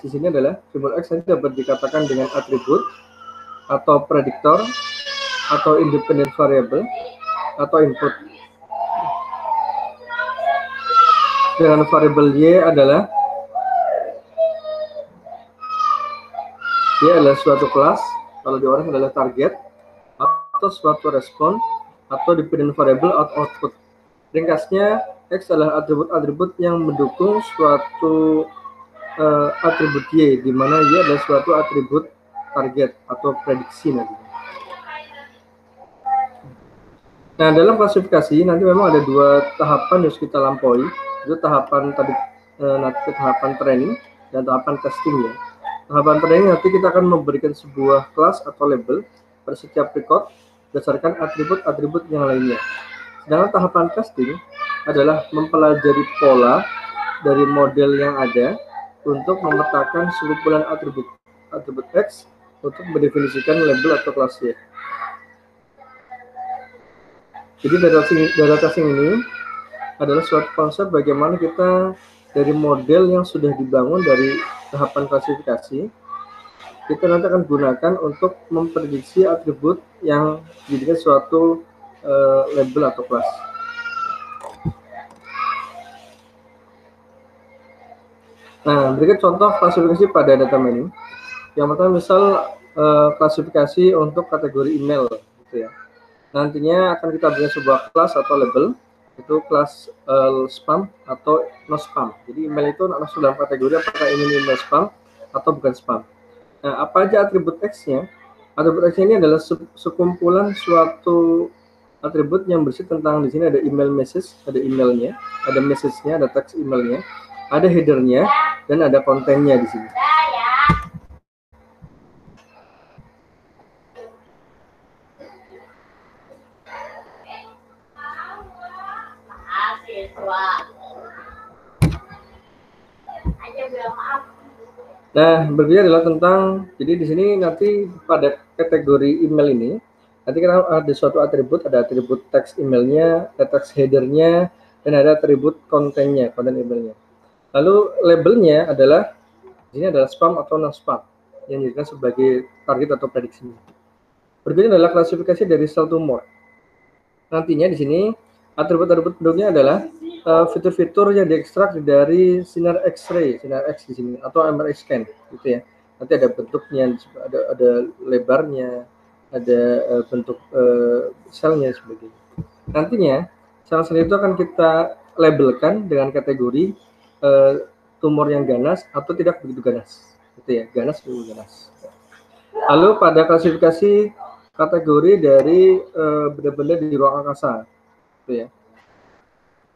di sini adalah simbol X nanti dapat dikatakan dengan atribut atau prediktor atau independent variable atau input. Dengan variabel Y adalah suatu kelas, kalau di orang adalah target, atau suatu respon, atau dependent variable atau output. Ringkasnya, X adalah atribut-atribut yang mendukung suatu atribut Y, di mana Y adalah suatu atribut target atau prediksi nanti. Nah, dalam klasifikasi nanti memang ada dua tahapan yang harus kita lampaui, itu tahapan tadi nanti tahapan training dan tahapan testing ya. Tahapan training nanti kita akan memberikan sebuah kelas atau label pada setiap record berdasarkan atribut-atribut yang lainnya. Sedangkan tahapan testing adalah mempelajari pola dari model yang ada untuk memetakan sekumpulan atribut X untuk mendefinisikan label atau kelas Y. Jadi data testing ini adalah suatu konsep bagaimana kita dari model yang sudah dibangun dari tahapan klasifikasi, kita nanti akan gunakan untuk memprediksi atribut yang dijadikan suatu label atau kelas. Nah, berikan contoh klasifikasi pada data mining. Yang pertama misal klasifikasi untuk kategori email, gitu ya. Nantinya akan kita berikan sebuah kelas atau label, itu kelas spam atau no spam. Jadi email itu masuk dalam kategori apakah ini email spam atau bukan spam. Nah, apa aja atribut X-nya? Atribut X ini adalah sekumpulan suatu atribut yang bersih tentang di sini ada email message, ada emailnya, ada message-nya, ada teks emailnya, ada header-nya, dan ada kontennya di sini. Nah, berikutnya adalah tentang, jadi di sini nanti pada kategori email ini, nanti kita ada suatu atribut, ada atribut teks emailnya, ada teks headernya, dan ada atribut kontennya, konten emailnya. Lalu labelnya adalah, ini adalah spam atau non spam, yang dijadikan sebagai target atau prediksi. Berikutnya adalah klasifikasi dari cell tumor. Nantinya di sini atribut-atribut pendukungnya adalah fitur-fitur yang diekstrak dari sinar X-ray, sinar X di sini atau MRI scan, gitu ya. Nanti ada bentuknya, ada lebarnya, ada bentuk selnya sebagainya. Nantinya sel-sel itu akan kita labelkan dengan kategori tumor yang ganas atau tidak begitu ganas, gitu ya, ganas atau ganas. Lalu pada klasifikasi kategori dari benda-benda di ruang angkasa, gitu ya.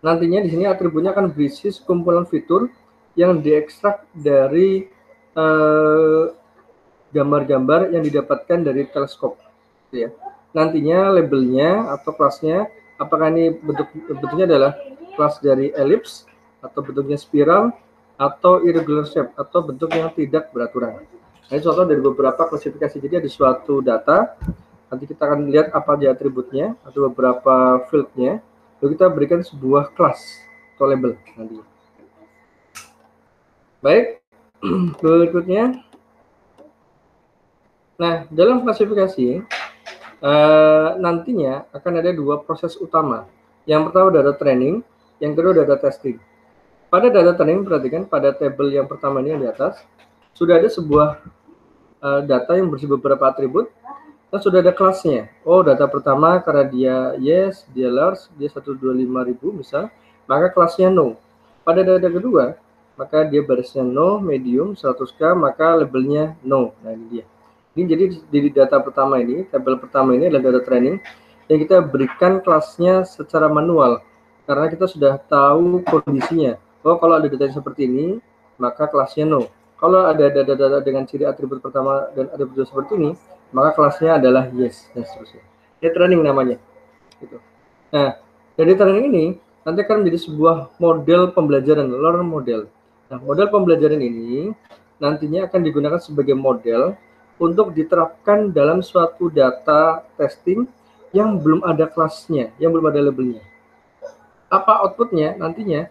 Nantinya di sini atributnya akan berisi sekumpulan fitur yang diekstrak dari gambar-gambar yang didapatkan dari teleskop, gitu ya. Nantinya labelnya atau kelasnya, apakah ini bentuknya adalah kelas dari ellipse atau bentuknya spiral atau irregular shape atau bentuk yang tidak beraturan. Nah, ini contoh dari beberapa klasifikasi. Jadi ada suatu data, nanti kita akan lihat apa dia atributnya atau beberapa fieldnya. Lalu kita berikan sebuah kelas atau label nanti. Baik, berikutnya. Nah, dalam klasifikasi nantinya akan ada dua proses utama. Yang pertama data training, yang kedua data testing. Pada data training, perhatikan pada tabel yang pertama ini yang di atas, sudah ada sebuah data yang berisi beberapa atribut, dan sudah ada kelasnya. Oh, data pertama karena dia yes, dia large, dia 125.000 misal, maka kelasnya no. Pada data kedua, maka dia barisnya no, medium, 100k, maka labelnya no. Nah, ini dia. Ini jadi di data pertama ini, tabel pertama ini adalah data training, yang kita berikan kelasnya secara manual, karena kita sudah tahu kondisinya. Oh, kalau ada data seperti ini, maka kelasnya no. Kalau ada data dengan ciri atribut pertama dan atribut seperti ini, maka kelasnya adalah yes, dan seterusnya. Ini training namanya. Gitu. Nah, dari training ini, nanti akan menjadi sebuah model pembelajaran, learner model. Nah, model pembelajaran ini nantinya akan digunakan sebagai model untuk diterapkan dalam suatu data testing yang belum ada kelasnya, yang belum ada labelnya. Apa outputnya nantinya?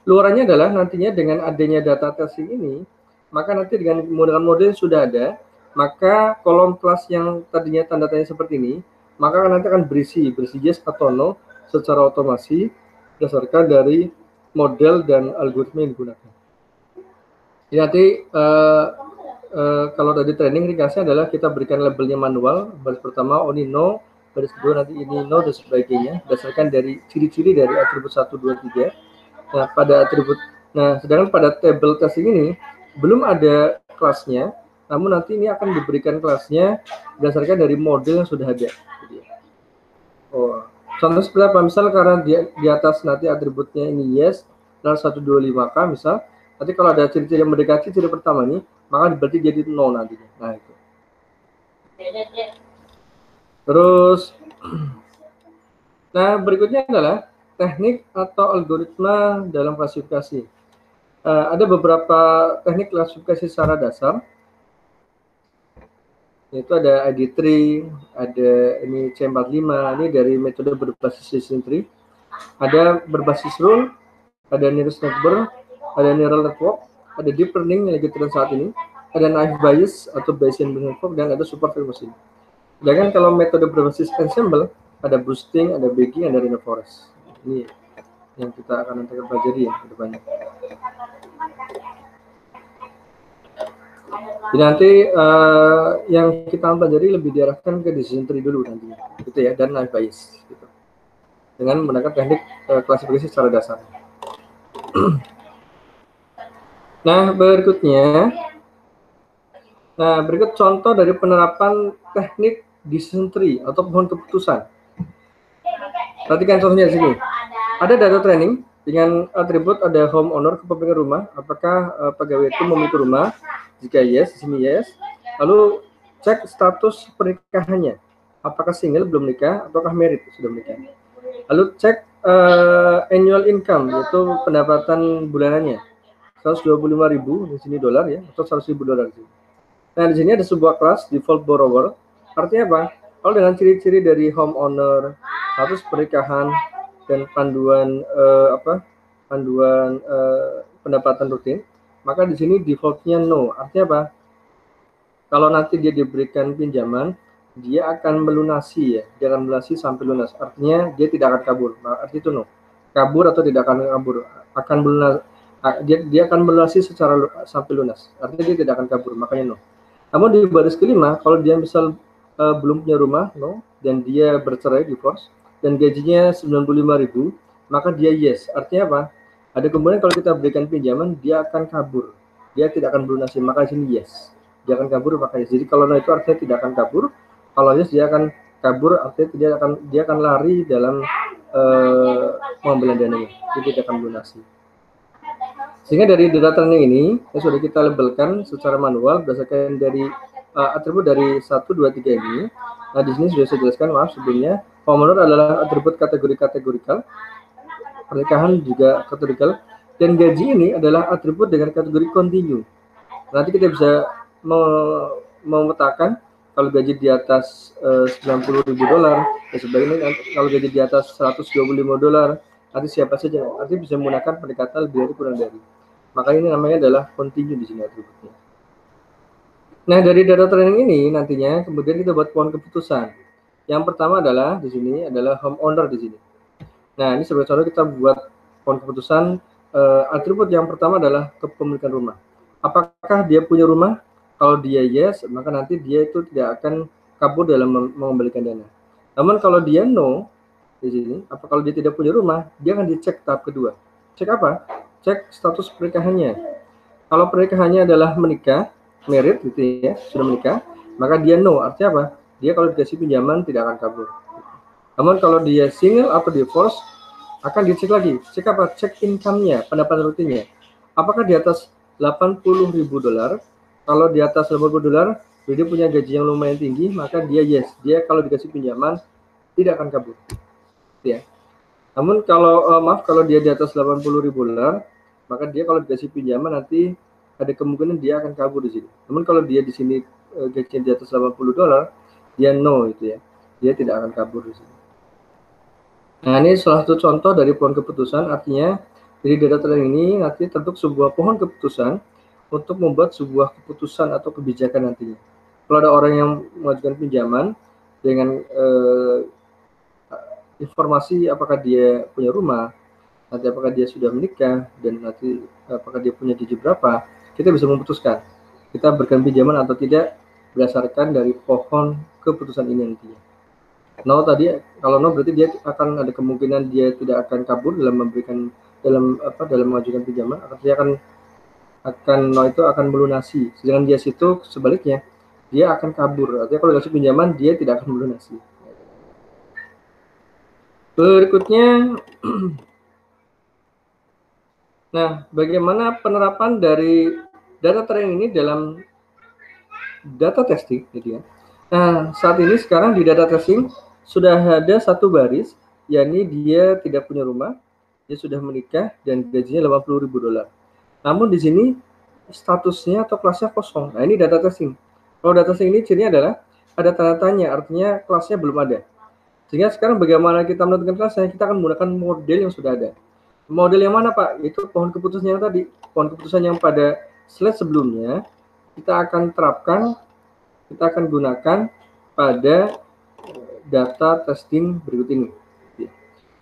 Luarannya adalah nantinya dengan adanya data testing ini, maka nanti dengan menggunakan model yang sudah ada, maka kolom kelas yang tadinya tanda tanya seperti ini, maka nanti akan berisi yes atau no secara otomasi berdasarkan dari model dan algoritma yang digunakan. Jadi nanti kalau tadi training ringkasnya adalah kita berikan labelnya manual, baris pertama only no, baris kedua nanti ini no dan sebagainya, berdasarkan dari ciri-ciri dari atribut 1, 2, 3. Sedangkan pada table test ini belum ada kelasnya, namun nanti ini akan diberikan kelasnya berdasarkan dari model yang sudah ada. Contoh seperti apa? Misal karena di atas nanti atributnya ini yes, dan 125K misal, nanti kalau ada ciri-ciri yang mendekati ciri pertama ini, maka berarti jadi no nantinya. Nah itu. Terus, nah berikutnya adalah teknik atau algoritma dalam klasifikasi. Ada beberapa teknik klasifikasi secara dasar, yaitu ada ID3, ada ini C45, ini dari metode berbasis decision tree, ada berbasis rule, ada nearest neighbor, ada neural network, ada deep learning yang lagi tren saat ini, ada naive bayes atau Bayesian network, dan ada supervised machine. Sedangkan kalau metode berbasis ensemble, ada boosting, ada bagging, ada reinforcement. Ini yang kita akan nanti pelajari ya ke depannya. Jadi nanti yang kita pelajari lebih diarahkan ke decision tree dulu nantinya, gitu ya, dan naive bayes, gitu. Dengan menggunakan teknik klasifikasi secara dasar. Nah, berikut contoh dari penerapan teknik decision tree atau pohon keputusan. Perhatikan contohnya di sini. Ada data training dengan atribut ada homeowner, kepemilikan rumah, apakah pegawai itu memiliki rumah? Jika yes, di sini yes. Lalu cek status pernikahannya. Apakah single, belum nikah, ataukah married, sudah menikah. Lalu cek annual income, yaitu pendapatan bulanannya. 125.000 di sini dolar ya, atau 100.000 dolar. Nah, di sini ada sebuah kelas default borrower. Artinya apa? Kalau dengan ciri-ciri dari homeowner, status pernikahan, dan panduan pendapatan rutin, maka di sini defaultnya no. Artinya apa? Kalau nanti dia diberikan pinjaman, dia akan melunasi ya, dia akan melunasi sampai lunas. Artinya dia tidak akan kabur. Nah, arti itu no. Kabur atau tidak akan kabur, akan melunas. Dia akan melunasi secara sampai lunas. Artinya dia tidak akan kabur, makanya no. Namun di baris kelima, kalau dia misal belum punya rumah, no, dan dia bercerai, divorce, dan gajinya 95.000, maka dia yes. Artinya apa? Ada kemungkinan kalau kita berikan pinjaman, dia akan kabur. Dia tidak akan melunasi, maka di sini yes. Dia akan kabur, maka yes. Jadi kalau no itu artinya tidak akan kabur. Kalau yes dia akan kabur, artinya dia akan lari dalam pengambilan dananya. Dia tidak akan melunasi. Sehingga dari data training ini yang sudah kita labelkan secara manual berdasarkan dari atribut dari 1, 2, 3 ini. Nah, di sini sudah saya jelaskan, maaf sebelumnya. Homeowner adalah atribut kategori-kategorikal, pernikahan juga kategorikal, dan gaji ini adalah atribut dengan kategori kontinu. Nanti kita bisa memetakan kalau gaji di atas 90.000 dolar, dan sebagainya. Kalau gaji di atas 125 dolar, nanti siapa saja, nanti bisa menggunakan pendekatan lebih dari kurang dari. Maka ini namanya adalah kontinu di sini atributnya. Nah, dari data training ini nantinya kemudian kita buat pohon keputusan. Yang pertama adalah di sini adalah homeowner di sini. Nah, ini sebagai contoh kita buat pohon keputusan. Atribut yang pertama adalah kepemilikan rumah. Apakah dia punya rumah? Kalau dia yes, maka nanti dia itu tidak akan kabur dalam mengembalikan dana. Namun kalau dia no di sini, apa kalau dia tidak punya rumah, dia akan dicek tahap kedua. Cek apa? Cek status pernikahannya. Kalau pernikahannya adalah menikah, married gitu ya, sudah menikah, maka dia no. Artinya apa? Dia kalau dikasih pinjaman tidak akan kabur. Namun kalau dia single atau divorce, akan dicek lagi. Cek apa? Cek income-nya, pendapatan rutinnya. Apakah di atas 80.000 dolar? Kalau di atas 80 dolar, dia punya gaji yang lumayan tinggi, maka dia yes. Dia kalau dikasih pinjaman tidak akan kabur. Ya. Namun kalau kalau dia di atas 80.000 dolar, maka dia kalau dikasih pinjaman nanti ada kemungkinan dia akan kabur di sini. Namun kalau dia di sini gajinya di atas 80 dolar, dia no itu ya. Dia tidak akan kabur di sini. Nah, ini salah satu contoh dari pohon keputusan. Artinya dari data training ini nanti terbentuk sebuah pohon keputusan untuk membuat sebuah keputusan atau kebijakan nantinya. Kalau ada orang yang mengajukan pinjaman dengan informasi apakah dia punya rumah, nanti apakah dia sudah menikah, dan nanti apakah dia punya gaji berapa, kita bisa memutuskan kita berikan pinjaman atau tidak berdasarkan dari pohon keputusan ini nantinya. No tadi, kalau no berarti dia akan ada kemungkinan dia tidak akan kabur dalam memberikan dalam mengajukan pinjaman, atau dia akan no itu akan melunasi. Sedangkan yes itu sebaliknya, dia akan kabur. Artinya kalau dikasih pinjaman dia tidak akan melunasi. Berikutnya, nah, bagaimana penerapan dari data training ini dalam data testing, gitu ya. Nah, saat ini sekarang di data testing sudah ada satu baris, yakni dia tidak punya rumah, dia sudah menikah dan gajinya $80.000. Namun di sini statusnya atau kelasnya kosong. Nah, ini data testing. Kalau data testing ini cirinya adalah ada tanda tanya, artinya kelasnya belum ada. Sehingga sekarang bagaimana kita menentukan kelasnya, kita akan menggunakan model yang sudah ada. Model yang mana, Pak? Itu pohon keputusan yang tadi. Pohon keputusan yang pada slide sebelumnya kita akan terapkan, kita akan gunakan pada data testing berikut ini.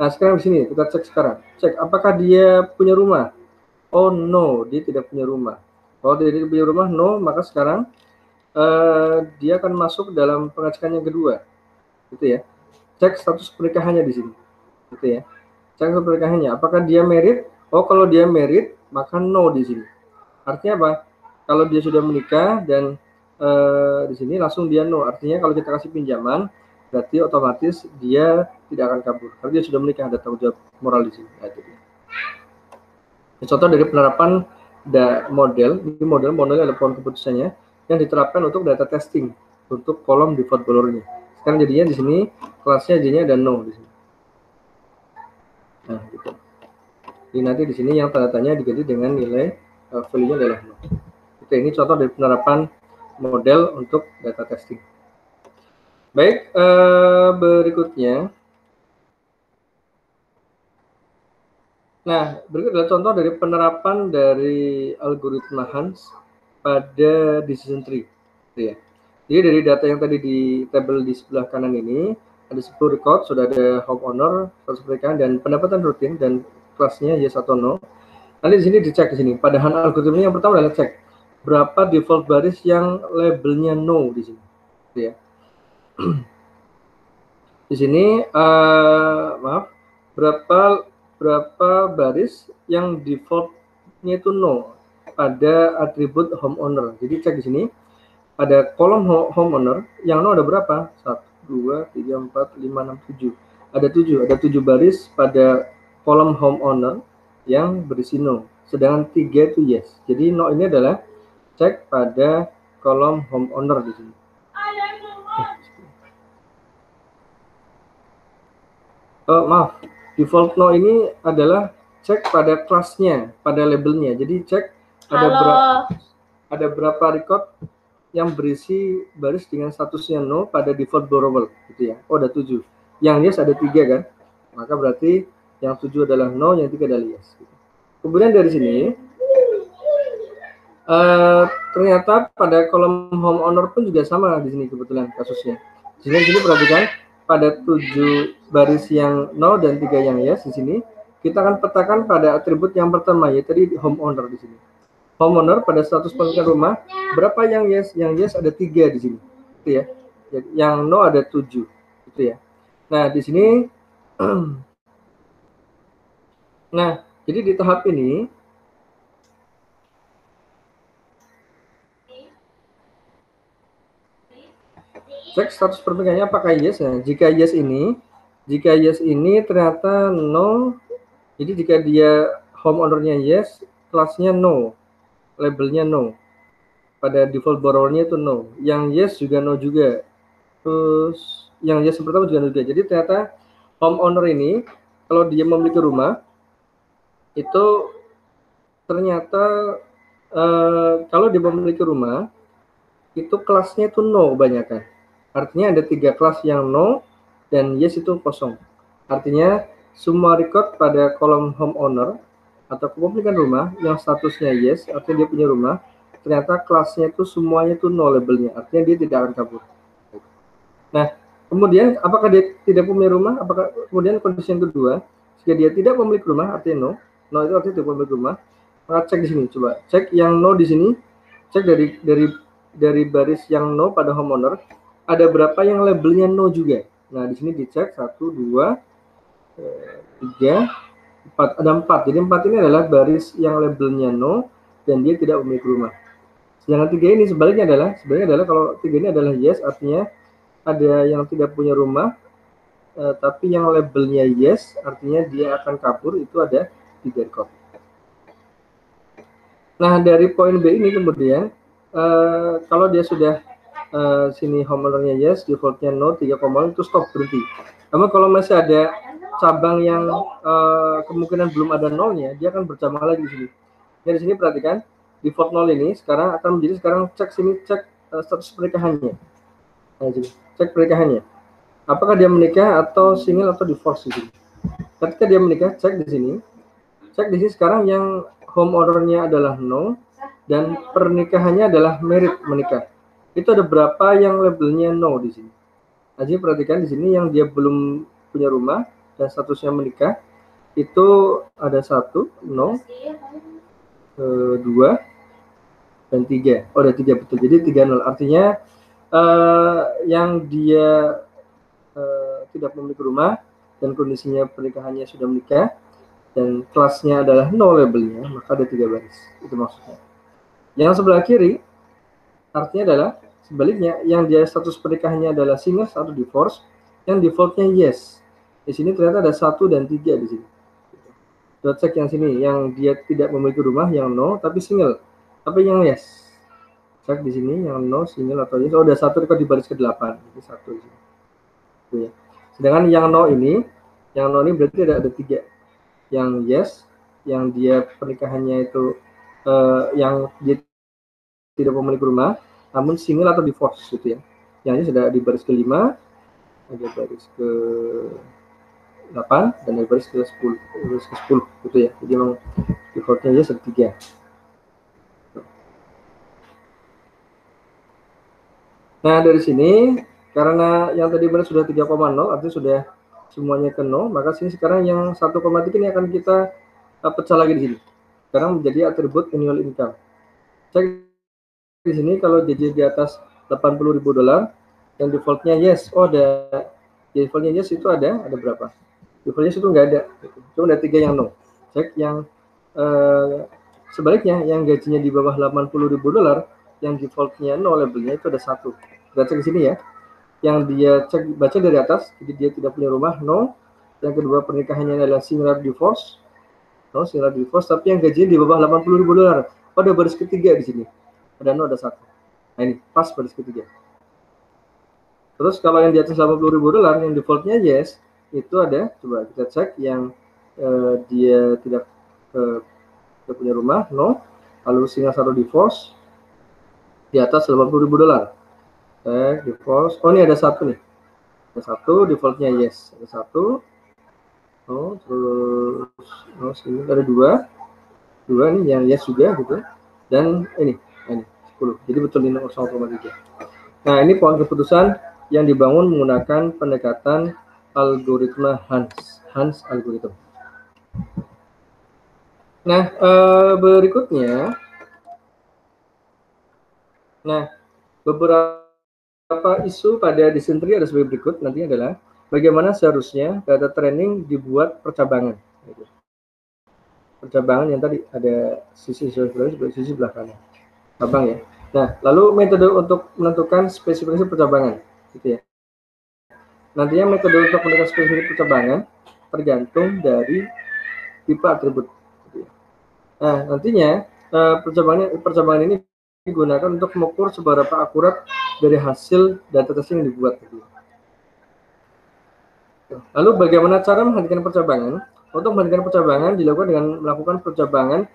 Nah, sekarang di sini kita cek sekarang. Cek apakah dia punya rumah. Oh no, dia tidak punya rumah. Kalau dia tidak punya rumah, no, maka sekarang dia akan masuk dalam pengecekan yang kedua, gitu ya. Cek status pernikahannya di sini, gitu ya. Cek status pernikahannya, apakah dia married? Oh, kalau dia married, maka no di sini. Artinya apa? Kalau dia sudah menikah dan di sini langsung dia no. Artinya kalau kita kasih pinjaman, berarti otomatis dia tidak akan kabur. Karena dia sudah menikah, ada tanggung jawab moral di sini. Nah, itu dia. Contoh dari penerapan model, ini model ada pohon keputusannya yang diterapkan untuk data testing untuk kolom default value-nya. Sekarang jadinya di sini kelasnya jadinya ada no di sini. Nah, gitu. Jadi nanti di sini yang tanda tanya diganti dengan nilai value-nya adalah no. Oke, ini contoh dari penerapan model untuk data testing. Baik, berikutnya. Nah, berikut adalah contoh dari penerapan dari algoritma Hans pada decision tree. Ya. Jadi dari data yang tadi di tabel di sebelah kanan ini, ada 10 record, sudah ada homeowner, status pernikahan, dan pendapatan rutin, dan kelasnya yes atau no. Nanti di sini dicek di sini. Padahal algoritmanya yang pertama adalah cek berapa default baris yang labelnya no di sini. Ya. Di sini maaf, berapa baris yang defaultnya itu no pada atribut homeowner. Jadi cek di sini pada kolom homeowner yang no ada berapa? 1, 2, 3, 4, 5, 6, 7. Ada 7 baris pada kolom homeowner yang berisi no. Sedangkan 3 itu yes. Jadi no ini adalah cek pada kolom homeowner di sini. Maaf, default no ini adalah cek pada kelasnya, pada labelnya. Jadi cek ada berapa record yang berisi baris dengan statusnya no pada default borrower, gitu ya. Oh, ada 7. Yang yes ada 3 kan? Maka berarti yang 7 adalah no, yang 3 adalah yes. Kemudian dari sini ternyata pada kolom homeowner pun juga sama di sini kebetulan kasusnya. Jadi di sini perhatikan pada 7 baris yang no dan 3 yang yes di sini, kita akan petakan pada atribut yang pertama, yaitu tadi homeowner di sini. Homeowner pada status pemilikan rumah, berapa yang yes? Yang yes ada 3 di sini, gitu ya. Jadi, yang no ada 7, gitu ya. Nah di sini, nah jadi di tahap ini cek status pernikahannya apakah yes ya. Jika yes ini ternyata no, jadi jika dia homeownernya yes, kelasnya no, labelnya no, pada default borrowernya itu no, yang yes juga no juga, terus yang yes pertama juga no juga. Jadi ternyata homeowner ini kalau dia memiliki rumah itu ternyata kalau dia memiliki rumah itu kelasnya itu no kebanyakan. Artinya ada 3 kelas yang no dan yes itu kosong. Artinya semua record pada kolom homeowner atau kepemilikan rumah yang statusnya yes, artinya dia punya rumah, ternyata kelasnya itu semuanya itu no labelnya, artinya dia tidak akan kabur. Nah, kemudian apakah dia tidak punya rumah? Apakah kemudian kondisi yang kedua, jika dia tidak memiliki rumah, artinya no itu artinya tidak memiliki rumah. Maka cek di sini, coba cek yang no di sini, cek dari baris yang no pada homeowner, ada berapa yang labelnya no juga. Nah, di sini dicek 1, 2, 3, 4, ada 4. Jadi 4 ini adalah baris yang labelnya no dan dia tidak memiliki rumah. Sedangkan 3 ini sebaliknya adalah kalau 3 ini adalah yes, artinya ada yang tidak punya rumah, tapi yang labelnya yes, artinya dia akan kabur, itu ada 3 record. Nah, dari poin B ini kemudian, kalau dia sudah sini homeownernya yes, defaultnya no, 3, itu stop, berhenti. Namun kalau masih ada cabang yang kemungkinan belum ada nolnya, dia akan bercabang lagi di sini. Nah, di sini perhatikan, default 0 ini sekarang akan menjadi cek status pernikahannya. Nah, jadi cek pernikahannya. Apakah dia menikah atau single atau divorce di sini. Ketika dia menikah, cek di sini. Cek di sini sekarang yang homeowner-nya adalah no dan pernikahannya adalah married, menikah. Itu ada berapa yang labelnya no di sini. Nah, jadi perhatikan di sini yang dia belum punya rumah dan statusnya menikah itu ada 1 no, 2 dan 3. Oh, ada 3 betul. Jadi 3 nol. Artinya yang dia tidak memiliki rumah dan kondisinya pernikahannya sudah menikah dan kelasnya adalah no labelnya, maka ada 3 baris. Itu maksudnya. Yang sebelah kiri artinya adalah sebaliknya, yang dia status pernikahannya adalah single atau divorce, yang defaultnya yes. Di sini ternyata ada 1 dan 3 di sini. Kita cek yang sini, yang dia tidak memiliki rumah, yang no, tapi single, tapi yang yes. Cek di sini yang no, single atau yes. Oh, ada 1 record di baris ke-8. Ini 1 di sini. Itu ya. Sedangkan yang no ini berarti ada 3. Yang yes, yang dia pernikahannya itu yang dia tidak memiliki rumah, namun single atau divorce gitu ya. Yang ini sudah di baris ke-5, ada baris ke-8 dan ada baris ke-10 gitu ya. Jadi memang defaultnya yes ada 3. Nah, dari sini karena yang tadi benar sudah 3,0, artinya sudah semuanya ke no, maka sini sekarang yang 1,3 ini akan kita pecah lagi di sini. Sekarang menjadi atribut annual income. Cek di sini kalau JJ di atas $80.000 yang defaultnya yes. Oh, ada defaultnya yes itu ada berapa? Defaultnya yes itu enggak ada. Cuma ada 3 yang no. Cek yang sebaliknya yang gajinya di bawah $80.000 yang defaultnya no labelnya itu ada 1. Kita cek di sini ya. Yang dia baca dari atas, jadi dia tidak punya rumah, no. Yang kedua pernikahannya adalah single divorce, no, single divorce, tapi yang gajinya di bawah $80.000. Oh, ada baris ketiga di sini, ada no, ada 1. Nah, ini pas baris ketiga. Terus kalau yang di atas $80.000 yang defaultnya yes, itu ada, coba kita cek yang dia tidak punya rumah, no, lalu single atau divorce di atas $80.000. Default. Oh, ini ada 1 nih. Ada 1, defaultnya yes. Ada 1. Oh, terus sini ada 2. 2 nih yang yes juga gitu. Dan ini 10. Jadi betul ini 0,3. Nah, ini poin keputusan yang dibangun menggunakan pendekatan algoritma Hans algorithm. Nah, berikutnya, beberapa isu pada desain tree ada sebagai berikut. Nanti adalah bagaimana seharusnya data training dibuat percabangan. Percabangan yang tadi ada sisi sebelah kanan, cabang ya. Nah, lalu metode untuk menentukan spesifikasi percabangan, gitu ya. Nantinya metode untuk menentukan spesifikasi percabangan tergantung dari tipe atribut. Gitu ya. Nah, nantinya percabangan ini digunakan untuk mengukur seberapa akurat dari hasil data testing yang dibuat. Lalu bagaimana cara menghentikan percabangan? Untuk menghentikan percabangan dilakukan dengan melakukan percabangan.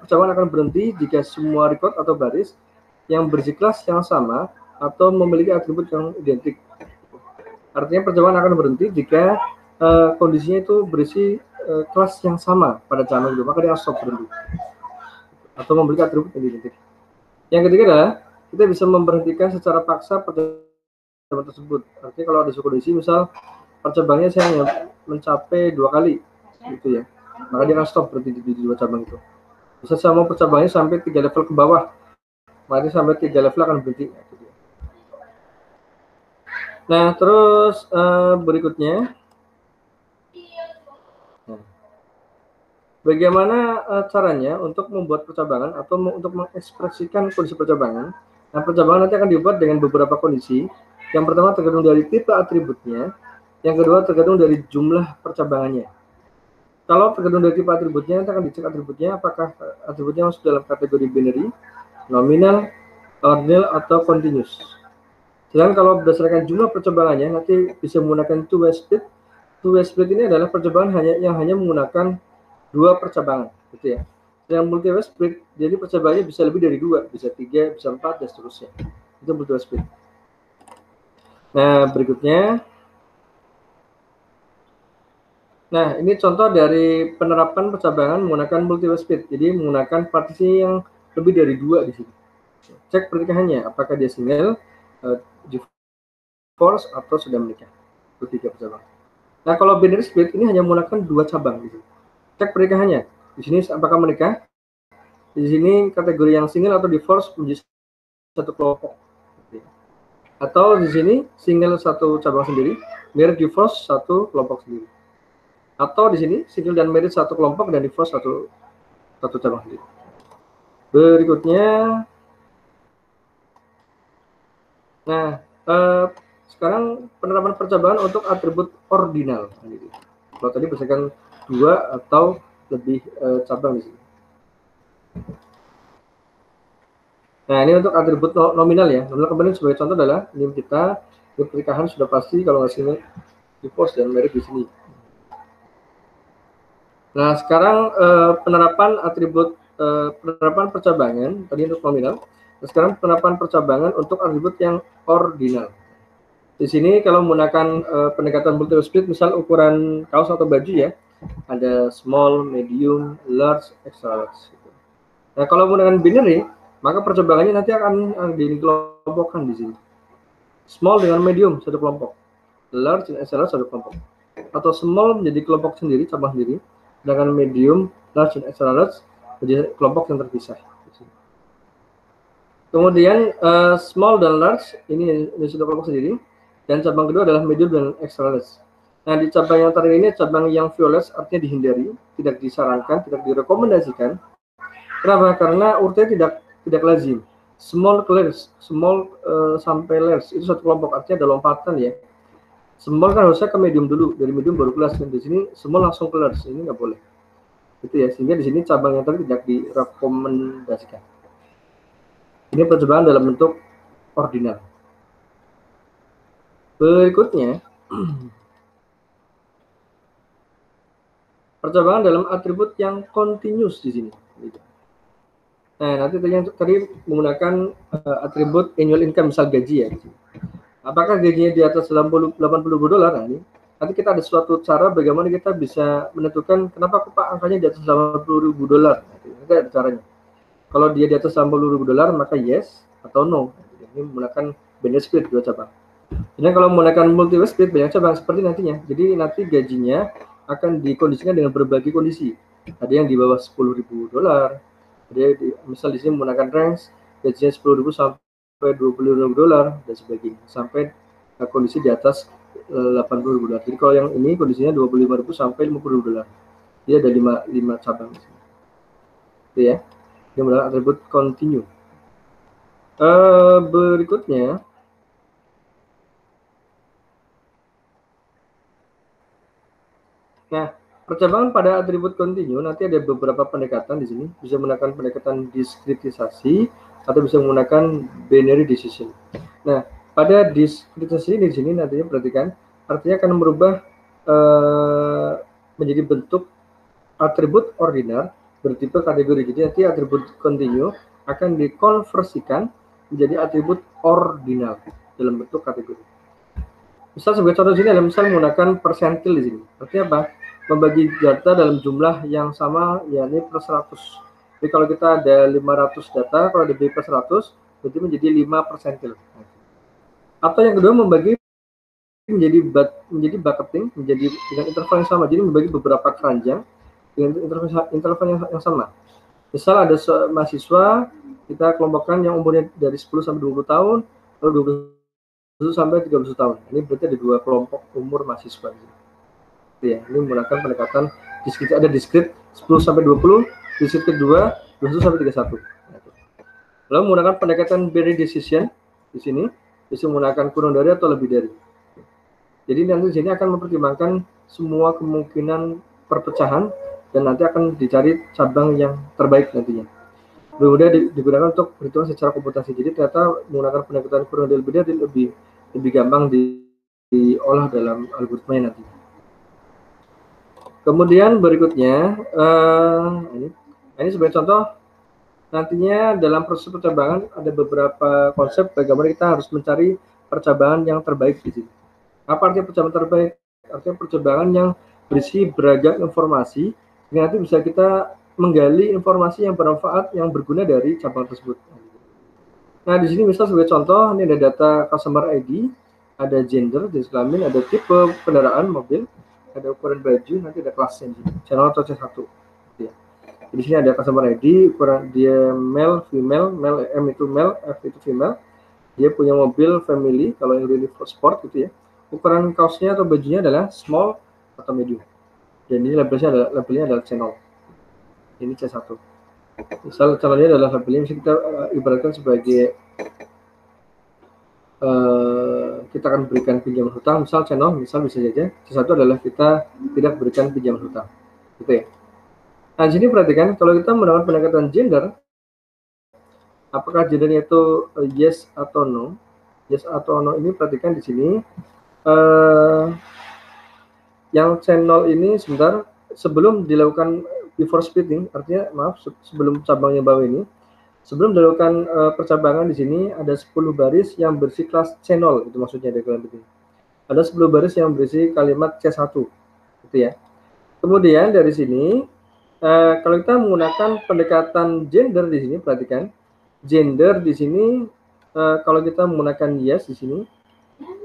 Percabangan akan berhenti jika semua record atau baris yang berisi kelas yang sama atau memiliki atribut yang identik. Artinya percabangan akan berhenti jika kondisinya itu berisi kelas yang sama pada channel itu, maka dia stop berhenti atau memiliki atribut yang identik. Yang ketiga adalah kita bisa memberhentikan secara paksa percobaan tersebut. Artinya kalau ada suatu kondisi, misal percobaannya saya hanya mencapai 2 kali, gitu ya, maka dia akan stop berhenti di 2 cabang itu. Bisa saya mau percobaannya sampai 3 level ke bawah, maka sampai 3 level akan berhenti. Gitu ya. Nah, terus berikutnya, nah, bagaimana caranya untuk membuat percabangan atau untuk mengekspresikan kondisi percabangan? Nah, percabangan nanti akan dibuat dengan beberapa kondisi. Yang pertama tergantung dari tipe atributnya, yang kedua tergantung dari jumlah percabangannya. Kalau tergantung dari tipe atributnya, nanti akan dicek atributnya apakah atributnya masuk dalam kategori binary, nominal, ordinal, atau continuous. Sedangkan kalau berdasarkan jumlah percabangannya, nanti bisa menggunakan two-way split. Two-way split ini adalah percobaan yang hanya menggunakan 2 percabangan, gitu ya. Yang multi-way split, jadi percobaannya bisa lebih dari 2, bisa 3, bisa 4, dan seterusnya. Itu multi-way split. Nah, berikutnya. Nah, ini contoh dari penerapan percabangan menggunakan multi-way split. Jadi menggunakan partisi yang lebih dari 2 di sini. Cek pernikahannya, apakah dia single, divorce, atau sudah menikah. Itu 3 percabangan. Nah, kalau binary split ini hanya menggunakan 2 cabang di sini. Cek pernikahannya. Di sini apakah menikah? Di sini kategori yang single atau divorce menjadi satu kelompok. Atau di sini single satu cabang sendiri, married divorce satu kelompok sendiri. Atau di sini single dan married satu kelompok dan divorce satu cabang sendiri. Berikutnya, nah sekarang penerapan percabangan untuk atribut ordinal. Kalau tadi berdasarkan 2 atau lebih cabang di sini. Nah, ini untuk atribut nominal ya. Nominal kemarin sebagai contoh adalah ini kita pernikahan sudah pasti kalau nggak sini divorce dan married di sini. Nah, sekarang penerapan atribut penerapan percabangan tadi untuk nominal. Nah, sekarang penerapan percabangan untuk atribut yang ordinal. Di sini kalau menggunakan pendekatan multi split, misal ukuran kaos atau baju ya, ada small, medium, large, extra large. Gitu. Nah, kalau menggunakan binary, maka percabangannya nanti akan dikelompokkan di sini. Small dengan medium satu kelompok, large dan extra large satu kelompok. Atau small menjadi kelompok sendiri, cabang sendiri, sedangkan medium, large dan extra large menjadi kelompok yang terpisah. Kemudian small dan large ini satu kelompok sendiri, dan cabang kedua adalah medium dan extra large. Nah, di cabang yang terakhir ini cabang yang violet, artinya dihindari, tidak disarankan, tidak direkomendasikan. Kenapa? Karena urutannya tidak lazim. Small ke large, small sampai large itu satu kelompok, artinya ada lompatan ya. Small kan harusnya ke medium dulu, dari medium baru ke large. Di sini small langsung ke large, ini nggak boleh. Gitu ya, sehingga di sini cabang yang tadi tidak direkomendasikan. Ini percobaan dalam bentuk ordinal. Berikutnya, percobaan dalam atribut yang continuous di sini. Nah, nanti tadi menggunakan atribut annual income, misal gaji ya. Apakah gajinya di atas 80 dolar? Nah, ini nanti kita ada suatu cara bagaimana kita bisa menentukan kenapa Pak angkanya di atas 80.000 dolar. Nanti ada caranya. Kalau dia di atas 80.000 dolar maka yes atau no. Ini menggunakan binary split 2 cabang. Jadi kalau menggunakan multi split banyak cabang seperti nantinya. Jadi nanti gajinya akan dikondisikan dengan berbagai kondisi. Ada yang di bawah 10.000 dolar. Ada misal di sini menggunakan range gajinya 10.000 sampai 20.000 dolar dan sebagainya. Sampai kondisi di atas 80.000 dolar. Jadi kalau yang ini kondisinya 25.000 sampai 50.000 dolar. Dia ada 5 cabang. Itu ya. Ini adalah atribut continue. Berikutnya, nah, percabangan pada atribut continue nanti ada beberapa pendekatan di sini. Bisa menggunakan pendekatan diskritisasi atau bisa menggunakan binary decision. Nah, pada diskritisasi di sini nantinya perhatikan, artinya akan merubah menjadi bentuk atribut ordinal bertipe kategori. Jadi nanti atribut continue akan dikonversikan menjadi atribut ordinal dalam bentuk kategori. Misal sebagai contoh sini adalah misal menggunakan persentil di sini. Artinya apa? Membagi data dalam jumlah yang sama, yakni per 100. Jadi kalau kita ada 500 data, kalau dibagi per 100, berarti menjadi 5 persentil. Atau yang kedua, membagi menjadi bucketing, menjadi dengan interval yang sama. Jadi membagi beberapa keranjang dengan interval yang sama. Misal ada mahasiswa, kita kelompokkan yang umurnya dari 10 sampai 20 tahun, lalu 20 sampai 30 tahun. Ini berarti ada 2 kelompok umur mahasiswa. Ya, ini menggunakan pendekatan diskrit. Ada diskrit 10 sampai 20, diskrit kedua 21 sampai 31. Lalu menggunakan pendekatan binary decision di sini, bisa menggunakan kurang dari atau lebih dari. Jadi nanti di sini akan mempertimbangkan semua kemungkinan perpecahan dan nanti akan dicari cabang yang terbaik nantinya. Kemudian digunakan untuk perhitungan secara komputasi. Jadi ternyata menggunakan pendekatan kurang dari lebih gampang diolah dalam algoritma nanti. Kemudian berikutnya, ini sebagai contoh, nantinya dalam proses percabangan ada beberapa konsep bagaimana kita harus mencari percabangan yang terbaik di sini. Apa artinya percabangan terbaik? Artinya percabangan yang berisi beragam informasi, yang nanti bisa kita menggali informasi yang bermanfaat, yang berguna dari cabang tersebut. Nah, di sini misal sebagai contoh, ini ada data customer ID, ada gender, jenis kelamin, ada tipe kendaraan mobil, ada ukuran baju, nanti ada kelasnya, channel atau C1. Ya. Di sini ada customer ID, ukuran dia male, female, male M itu male, F itu female. Dia punya mobil family, kalau yang really sport gitu ya. Ukuran kaosnya atau bajunya adalah small atau medium. Dan ini labelnya adalah channel. Ini C1. Misal channelnya adalah labelnya, bisa kita ibaratkan sebagai kita akan berikan pinjaman hutang, misal channel, misal bisa saja C1 adalah kita tidak berikan pinjaman hutang, gitu ya. Nah, di sini perhatikan kalau kita menggunakan pendekatan gender, apakah gendernya itu yes atau no? Yes atau no ini perhatikan di sini, yang channel ini sebentar sebelum dilakukan before splitting, artinya maaf sebelum cabangnya bawah ini. Sebelum dilakukan percabangan di sini ada 10 baris yang berisi kelas channel, itu maksudnya dari kalimat ini. Ada 10 baris yang berisi kalimat C1, gitu ya. Kemudian dari sini kalau kita menggunakan pendekatan gender di sini, perhatikan gender di sini kalau kita menggunakan yes di sini,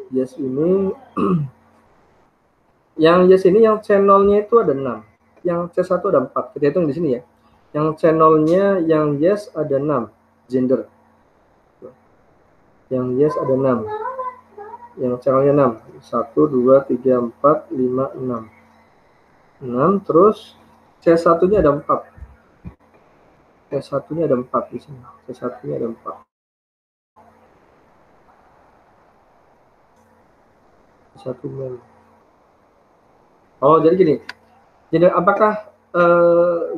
yes ini yang yes ini yang channelnya itu ada 6, yang C1 ada 4. Kita hitung di sini ya. Yang channelnya yang yes ada 6 gender. Yang yes ada 6. Yang channelnya 6. 1 2 3 4 5 6. 6 terus C1-nya ada 4. C1-nya ada 4 di sini. C1-nya ada 4. C1 male. Oh, jadi gini. Gender apakah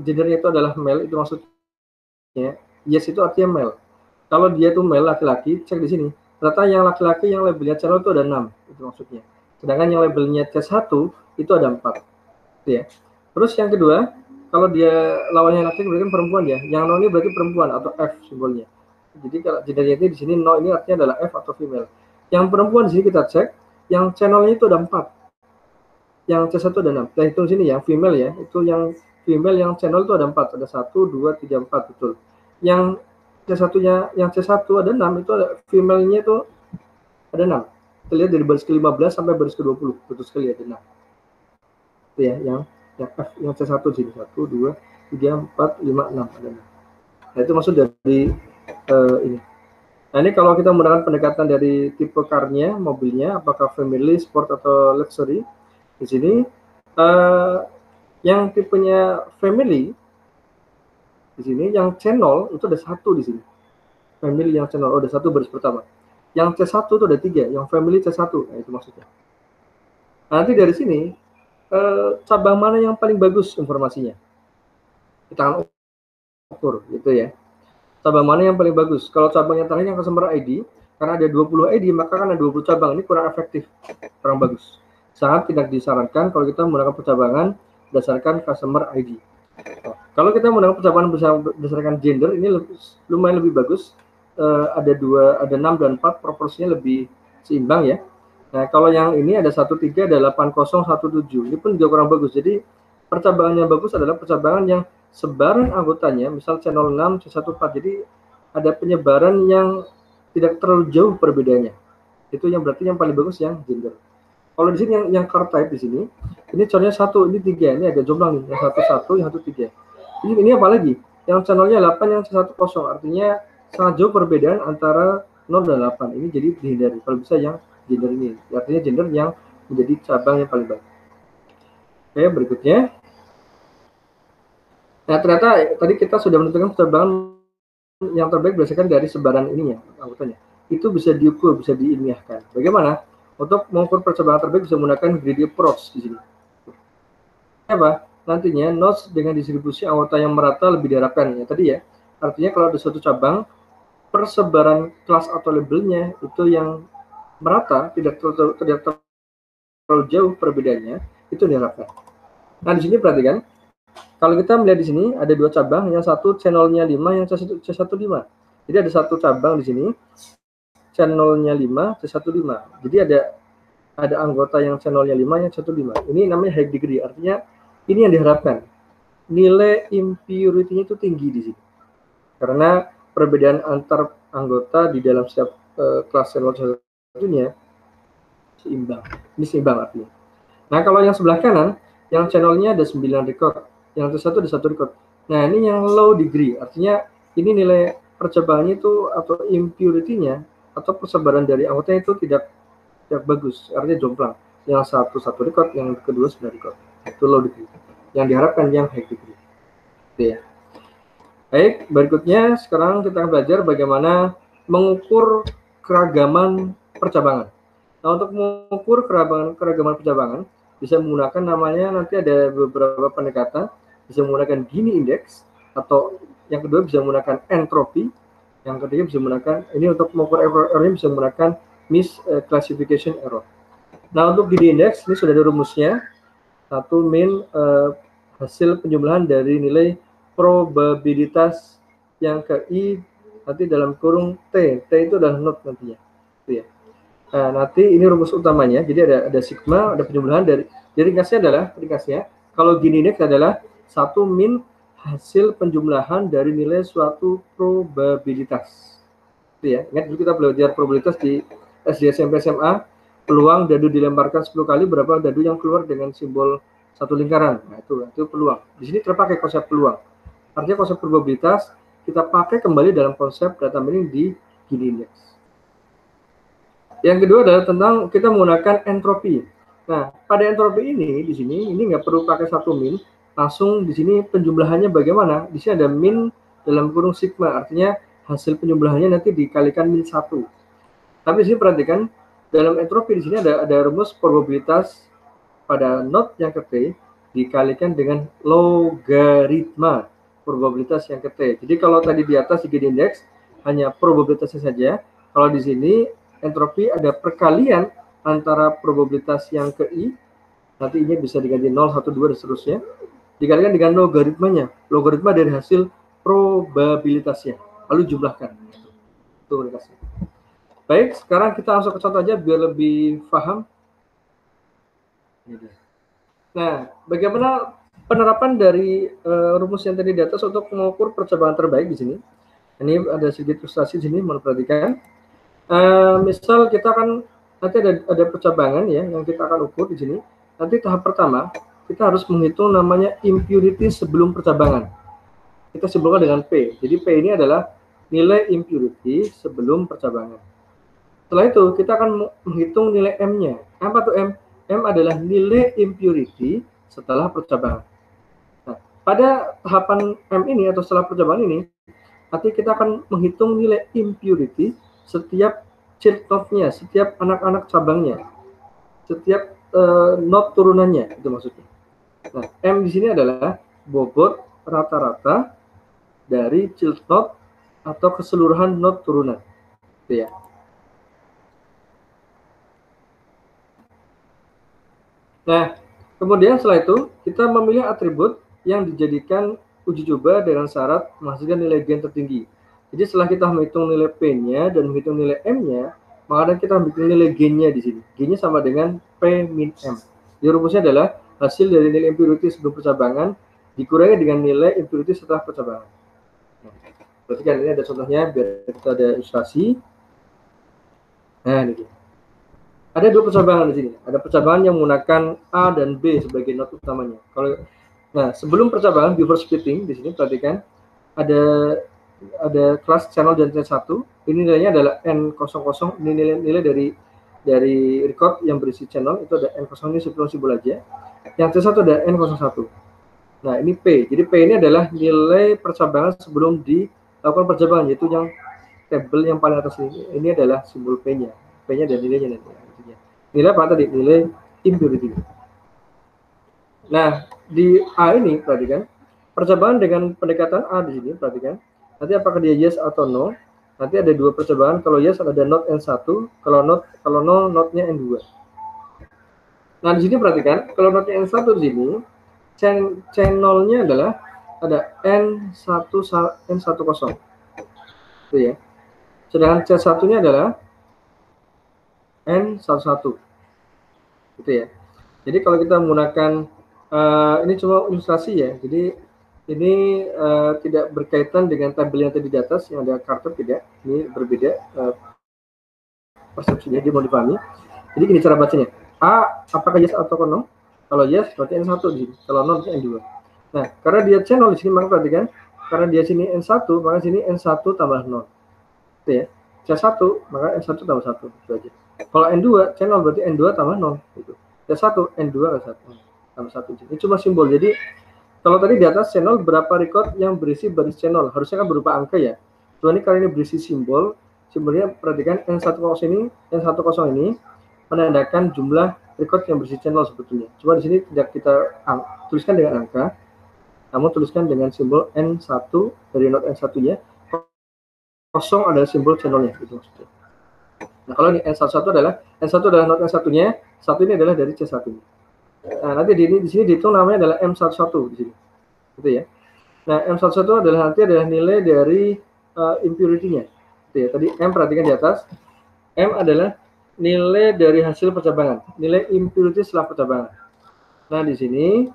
gendernya itu adalah male, itu maksudnya yes itu artinya male. Kalau dia itu male laki-laki, cek di sini ternyata yang laki-laki yang labelnya channel itu ada 6, itu maksudnya. Sedangkan yang labelnya C1 itu ada 4, gitu ya. Terus yang kedua, kalau dia lawannya laki berarti perempuan ya, yang no ini berarti perempuan atau F simbolnya. Jadi kalau gendernya di sini no ini artinya adalah F atau female. Yang perempuan di sini kita cek, yang channelnya itu ada 4. Yang C1 ada 6. Kita hitung sini yang female ya. Itu yang female yang channel itu ada 4. Ada 1, 2, 3, 4 betul. Yang C1-nya, yang C1 ada 6, itu ada female-nya itu ada 6. Kita lihat dari baris ke-15 sampai baris ke-20. Betul sekali ada 6. Itu ya, yang F, yang C1 sini. 1, 2, 3, 4, 5, 6 ada 6. Nah, itu maksud dari ini. Nah, ini kalau kita menggunakan pendekatan dari tipe car-nya, mobilnya, apakah family, sport atau luxury. Di sini yang tipenya family di sini yang channel itu ada 1 di sini. Family yang channel ada 1 baris pertama. Yang C1 itu ada 3, yang family C1. Nah, itu maksudnya. Nanti dari sini cabang mana yang paling bagus informasinya? Kita akan ukur gitu ya. Cabang mana yang paling bagus? Kalau cabang yang terakhir yang customer ID, karena ada 20 ID, maka kan ada 20 cabang. Ini kurang efektif, kurang bagus. Sangat tidak disarankan kalau kita menggunakan percabangan berdasarkan customer ID. Kalau kita menggunakan percabangan berdasarkan gender, ini lumayan lebih bagus. Ada 6 dan 4, proporsinya lebih seimbang ya. Nah, kalau yang ini ada 13, ada 80, 17. Ini pun juga kurang bagus. Jadi percabangan yang bagus adalah percabangan yang sebaran anggotanya, misal C06, C14, jadi ada penyebaran yang tidak terlalu jauh perbedaannya. Itu yang berarti yang paling bagus yang gender. Kalau di sini yang car type di sini, ini contohnya 1, ini 3, ini ada jomplang nih, yang 1, yang 1, 3. Ini apa lagi? Yang channelnya 8, yang C10, artinya sangat jauh perbedaan antara 0 dan 8. Ini jadi dihindari. Kalau bisa yang gender ini, artinya gender yang menjadi cabang yang paling baik. Oke, berikutnya. Nah, ternyata tadi kita sudah menentukan penerbangan yang terbaik berdasarkan dari sebaran ininya, anggotanya. Itu bisa diukur, bisa diilmiahkan. Bagaimana? Untuk mengukur percobaan terbaik bisa menggunakan greedy approach di sini. Apa? Nantinya nodes dengan distribusi anggota yang merata lebih diharapkan ya tadi ya. Artinya kalau ada suatu cabang, persebaran kelas atau labelnya itu yang merata, tidak terlalu jauh perbedaannya, itu diharapkan. Nah, di sini perhatikan, kalau kita melihat di sini ada dua cabang, yang satu channelnya 5, yang C15. Jadi ada satu cabang di sini, channelnya 5, C15. Jadi ada anggota yang channelnya 5, yang C15. Ini namanya high degree, artinya ini yang diharapkan. Nilai impurity-nya itu tinggi di sini. Karena perbedaan antar anggota di dalam setiap kelas channel satunya seimbang. Ini seimbang artinya. Nah, kalau yang sebelah kanan, yang channelnya ada 9 record, yang satu ada 1 record. Nah, ini yang low degree, artinya ini nilai percobaannya itu atau impurity-nya atau persebaran dari anggotanya itu tidak bagus, artinya jomplang. Yang satu record, yang kedua 9 record. Itu low degree. Yang diharapkan yang high degree. Oke ya. Baik, berikutnya sekarang kita akan belajar bagaimana mengukur keragaman percabangan. Nah, untuk mengukur keragaman percabangan bisa menggunakan namanya, nanti ada beberapa pendekatan, bisa menggunakan Gini index, atau yang kedua bisa menggunakan entropi, yang ketiga bisa menggunakan, ini untuk mengukur error-nya bisa menggunakan misclassification error. Nah, untuk Gini index ini sudah ada rumusnya, satu min hasil penjumlahan dari nilai probabilitas yang ke I nanti dalam kurung T itu adalah not nantinya, itu ya. Nah, nanti ini rumus utamanya, jadi ada sigma, ada penjumlahan dari, jadi ringkasnya kalau Gini index adalah satu min hasil penjumlahan dari nilai suatu probabilitas, itu ya. Ingat dulu kita belajar probabilitas di SD, SMP, SMA, peluang dadu dilemparkan 10 kali, berapa dadu yang keluar dengan simbol satu lingkaran. Nah, itu peluang. Di sini terpakai konsep peluang. Artinya konsep probabilitas kita pakai kembali dalam konsep data mining di Gini index. Yang kedua adalah tentang kita menggunakan entropi. Nah, pada entropi ini di sini ini nggak perlu pakai satu min, langsung di sini penjumlahannya bagaimana? Di sini ada min dalam kurung sigma, artinya hasil penjumlahannya nanti dikalikan min 1. Tapi di sini perhatikan dalam entropi di sini ada rumus probabilitas pada node yang ke T dikalikan dengan logaritma probabilitas yang ke T. Jadi kalau tadi di atas di Gini index hanya probabilitasnya saja, kalau di sini entropi ada perkalian antara probabilitas yang ke I, nanti ini bisa diganti 0, 1, 2 dan seterusnya, dikalikan dengan logaritmanya, logaritma dari hasil probabilitasnya, lalu jumlahkan. Itu ringkasnya. Baik, sekarang kita langsung ke contoh aja biar lebih paham. Nah, bagaimana penerapan dari rumus yang tadi di atas untuk mengukur percobaan terbaik di sini? Ini ada sedikit ilustrasi di sini, mohon perhatikan. Misal kita akan nanti ada percabangan ya yang kita akan ukur di sini. Nanti tahap pertama kita harus menghitung namanya impurity sebelum percabangan. Kita simbolkan dengan P. Jadi P ini adalah nilai impurity sebelum percabangan. Setelah itu kita akan menghitung nilai M-nya. Apa tuh M? M adalah nilai impurity setelah percabangan. Nah, pada tahapan M ini atau setelah percabangan ini, nanti kita akan menghitung nilai impurity setiap child node-nya, setiap anak-anak cabangnya, setiap node turunannya, itu maksudnya. Nah, M di sini adalah bobot rata-rata dari child node atau keseluruhan node turunan, itu ya. Nah, kemudian setelah itu kita memilih atribut yang dijadikan uji coba dengan syarat menghasilkan nilai gain tertinggi. Jadi setelah kita menghitung nilai P-nya dan menghitung nilai M-nya, maka kita menghitung nilai gain-nya di sini. Gain-nya sama dengan P min M. Jadi rumusnya adalah hasil dari nilai impurity sebelum percabangan dikurangi dengan nilai impurity setelah percobaan. Nah, berarti kan ini ada contohnya biar kita ada ilustrasi. Nah, ini ada dua percobaan di sini. Ada percobaan yang menggunakan A dan B sebagai not utamanya. Nah, sebelum percobaan before splitting di sini perhatikan ada kelas channel dan channel 1. Ini nilainya adalah N00. Ini nilai dari record yang berisi channel itu ada N0, ini simbol aja. Yang C1 ada N01. Nah, ini P. Jadi P ini adalah nilai percabangan sebelum dilakukan percabangan, yaitu yang tabel yang paling atas ini. Ini adalah simbol P-nya. P-nya dan nilainya nanti. Nilai apa tadi? Nilai impurity. Nah, di A ini perhatikan percobaan dengan pendekatan A di sini, perhatikan. Nanti apakah dia yes atau no? Nanti ada dua percobaan. Kalau yes ada not N1, kalau no notnya N2. Nah, di sini perhatikan, kalau notnya N1 di sini, channelnya adalah ada N10. Itu ya. Sedangkan C1-nya adalah N11. Gitu ya. Jadi kalau kita menggunakan ini cuma ilustrasi ya. Jadi ini tidak berkaitan dengan tabel yang tadi di atas yang ada kartu, tidak. Ini berbeda persepsinya, dia mau dipahami. Jadi gini cara bacanya. A apakah yes atau no? Kalau yes berarti N1 di sini. Kalau no berarti N2. Nah, karena dia channel di sini maka perhatikan, karena dia sini N1 maka sini N1 tambah 0. Itu ya. C1 maka N1 tambah 1 itu aja. Kalau N2 channel berarti N2 tambah 0 itu. C1 N2 tambah 1. Ini cuma simbol. Jadi kalau tadi di atas channel berapa record yang berisi baris channel, harusnya kan berupa angka ya. Cuma ini kali ini berisi simbol. Simbolnya perhatikan N10 ini menandakan jumlah record yang berisi channel sebetulnya. Cuma di sini tidak kita tuliskan dengan angka, namun tuliskan dengan simbol N1 dari not N1 ya. Kosong adalah simbol channelnya gitu maksudnya. Nah, kalau ini N11 adalah not N1-nya, satu ini adalah dari C1. Nah, nanti di sini dihitung namanya adalah M11 di sini. Gitu ya. Nah, M11 adalah nilai dari impurity-nya. Gitu ya. Tadi M perhatikan di atas. M adalah nilai dari hasil percabangan, nilai impurity setelah percabangan. Nah, di sini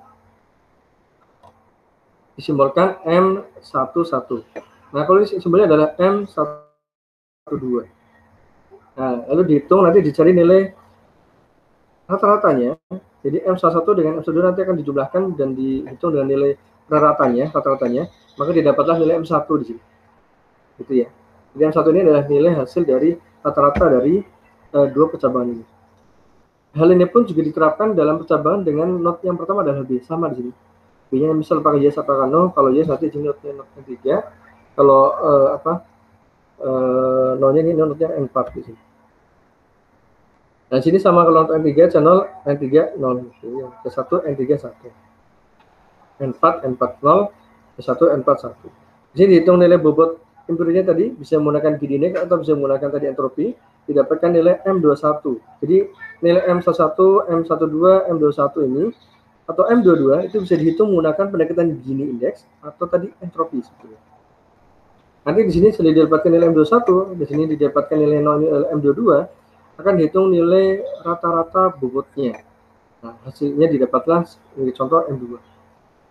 disimbolkan M11. Nah, kalau ini simbolnya adalah M12. Nah, lalu dihitung, nanti dicari nilai rata-ratanya. Jadi M11 dengan M12 nanti akan dijumlahkan dan dihitung dengan nilai rata-ratanya, maka didapatlah nilai M1 di sini. Gitu ya. Jadi M1 ini adalah nilai hasil dari rata-rata dari dua percabangan ini. Hal ini pun juga diterapkan dalam percabangan dengan not yang pertama adalah B, sama di sini. B-nya misal pakai yes apakah no, kalau yes nanti di notnya not yang 3, kalau no-nya ini notnya N4 di sini. Nah, sini sama kalau N3 channel N3 0, N1 N3 1. N4 0, N1 N4 1. Di sini dihitung nilai bobot impurity-nya tadi bisa menggunakan Giddey atau bisa menggunakan tadi entropi, didapatkan nilai M21. Jadi nilai M11, M12, M21 ini atau M22 itu bisa dihitung menggunakan pendekatan Gini index atau tadi entropi sebetulnya. Nanti di sini sudah didapatkan nilai M21, di sini didapatkan nilai M22, akan dihitung nilai rata-rata bobotnya. Nah, hasilnya didapatlah sebagai contoh M2.